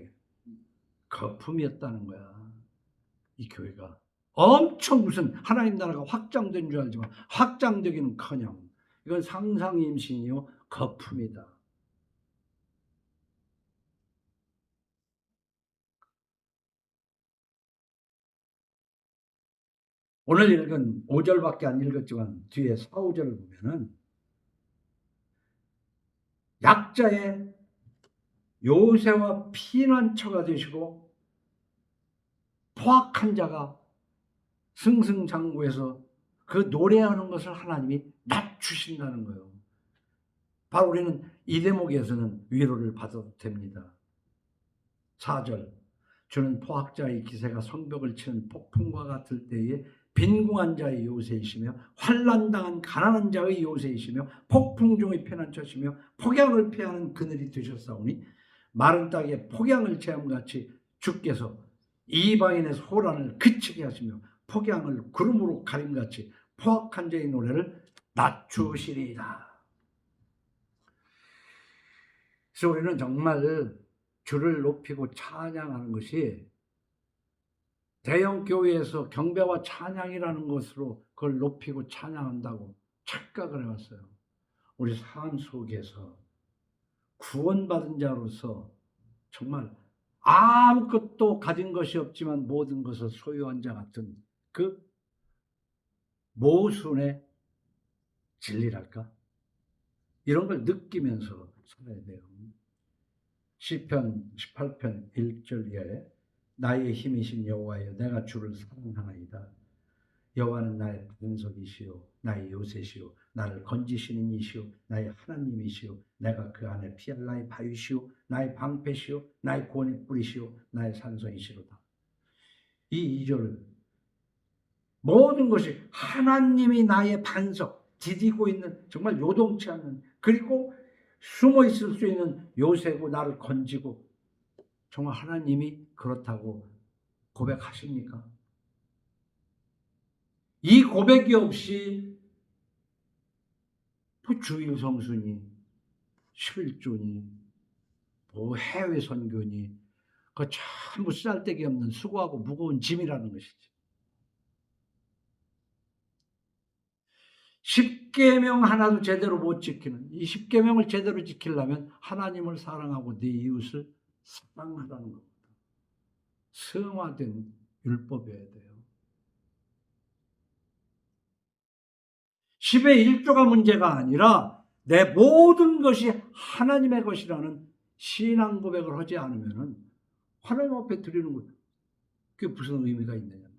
거품이었다는 거야. 이 교회가 엄청 무슨 하나님 나라가 확장된 줄 알지만 확장되기는커녕 이건 상상 임신이요 거품이다. 오늘 읽은 5절밖에 안 읽었지만 뒤에 4, 5절을 보면은 약자의 요새와 피난처가 되시고 포악한 자가 승승장구해서 그 노래하는 것을 하나님이 낮추신다는 거예요. 바로 우리는 이 대목에서는 위로를 받아도 됩니다. 4절, 주는 포악자의 기세가 성벽을 치는 폭풍과 같을 때에 빈궁한 자의 요새이시며 환난당한 가난한 자의 요새이시며 폭풍 중의 피난처시며 폭양을 피하는 그늘이 되셨사오니 마른 땅에 폭양을 체험같이 주께서 이방인의 소란을 그치게 하시며 폭양을 구름으로 가림같이 포악한 자의 노래를 낮추시리이다. 그래서 우리는 정말 주를 높이고 찬양하는 것이 대형 교회에서 경배와 찬양이라는 것으로 그걸 높이고 찬양한다고 착각을 해왔어요. 우리 삶 속에서 구원받은 자로서 정말 아무것도 가진 것이 없지만 모든 것을 소유한 자 같은 그 모순의 진리랄까? 이런 걸 느끼면서 살아야 돼요. 시편 18편 1절에 나의 힘이신 여호와여 내가 주를 사랑하나이다. 여호와는 나의 반석이시요 나의 요새시요 나를 건지시는 이시요 나의 하나님이시요 내가 그 안에 피할 나의 바위시요 나의 방패시요 나의 구원의 뿌리시요 나의 산성이시로다. 이 2절 모든 것이 하나님이 나의 반석, 디디고 있는 정말 요동치 않는, 그리고 숨어 있을 수 있는 요새고 나를 건지고, 정말 하나님이 그렇다고 고백하십니까? 이 고백이 없이 뭐 주일 성수니 11조니 뭐 해외 선교니 그 전부 쓸데기 없는 수고하고 무거운 짐이라는 것이지. 십계명 하나도 제대로 못 지키는, 이 십계명을 제대로 지키려면 하나님을 사랑하고 네 이웃을 사랑하라는 겁니다. 성화된 율법이어야 돼요. 10의 1조가 문제가 아니라 내 모든 것이 하나님의 것이라는 신앙 고백을 하지 않으면 하나님 앞에 드리는 것, 그게 무슨 의미가 있느냐.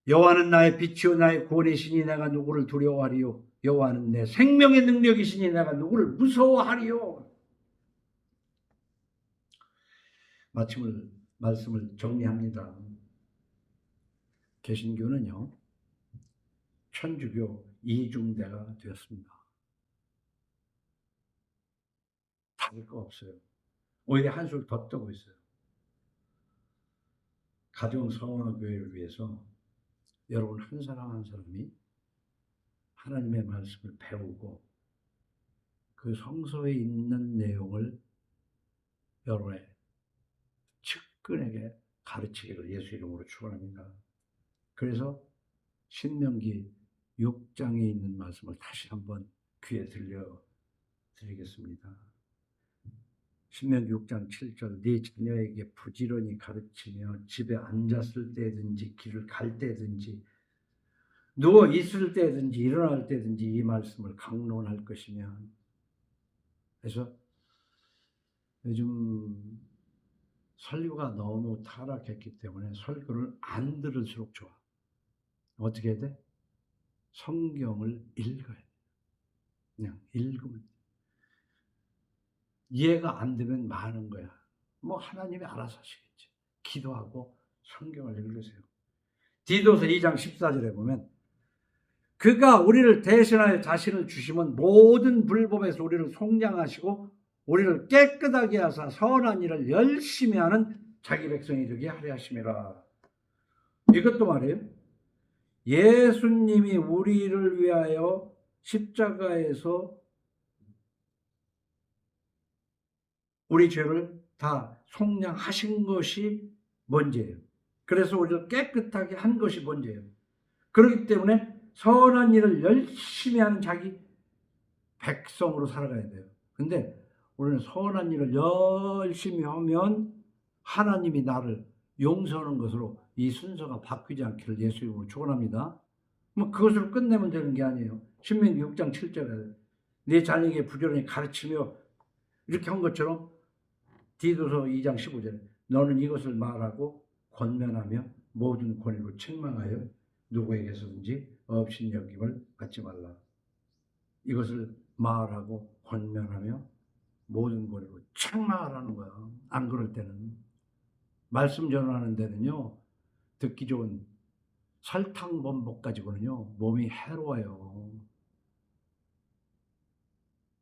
여호와는 나의 빛이요 나의 구원이시니 내가 누구를 두려워하리요. 여호와는 내 생명의 능력이시니 내가 누구를 무서워하리요. 말씀을 정리합니다. 개신교는요 천주교 이중대가 되었습니다. 다를 거 없어요. 오히려 한술 더 뜨고 있어요. 가정 성화교회를 위해서 여러분 한 사람 한 사람이 하나님의 말씀을 배우고 그 성서에 있는 내용을 여러분의 측근에게 가르치기를 예수 이름으로 축원합니다. 그래서 신명기 6장에 있는 말씀을 다시 한번 귀에 들려드리겠습니다. 신명기 6장 7절 네 자녀에게 부지런히 가르치며 집에 앉았을 때든지 길을 갈 때든지 누워 있을 때든지 일어날 때든지 이 말씀을 강론할 것이며. 그래서 요즘 설교가 너무 타락했기 때문에 설교를 안 들을수록 좋아. 어떻게 해야 돼? 성경을 읽어야 돼. 그냥 읽으면 이해가 안 되면 많은 거야. 뭐 하나님이 알아서 하시겠지. 기도하고 성경을 읽으세요. 디도서 2장 14절에 보면 그가 우리를 대신하여 자신을 주시면 모든 불법에서 우리를 속량하시고 우리를 깨끗하게 하사 선한 일을 열심히 하는 자기 백성이 되게 하려 하심이라. 이것도 말이에요. 예수님이 우리를 위하여 십자가에서 우리 죄를 다 속량하신 것이 먼저예요. 그래서 우리를 깨끗하게 한 것이 먼저예요. 그렇기 때문에 선한 일을 열심히 하는 자기 백성으로 살아가야 돼요. 근데 우리는 선한 일을 열심히 하면 하나님이 나를 용서하는 것으로 이 순서가 바뀌지 않기를 예수 이름으로 축원합니다. 뭐 그것으로 끝내면 되는 게 아니에요. 신명기 6장 7절에 네 자녀에게 부지런히 가르치며 이렇게 한 것처럼 디도서 2장 15절에 너는 이것을 말하고 권면하며 모든 권위로 책망하여 누구에게서든지 업신여김을 받지 말라. 이것을 말하고 권면하며 모든 권위로 책망하라는 거야. 안 그럴 때는 말씀 전하는 데는요 듣기 좋은 설탕 범벅 가지고는요 몸이 해로워요.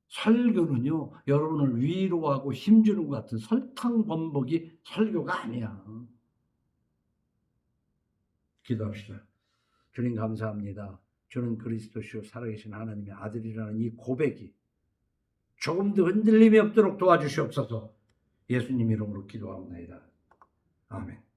설교는요 여러분을 위로하고 힘주는 것 같은 설탕 범벅이 설교가 아니야. 기도합시다. 주님 감사합니다. 주는 그리스도시요 살아계신 하나님의 아들이라는 이 고백이 조금도 흔들림이 없도록 도와주시옵소서. 예수님 이름으로 기도합니다. 아멘.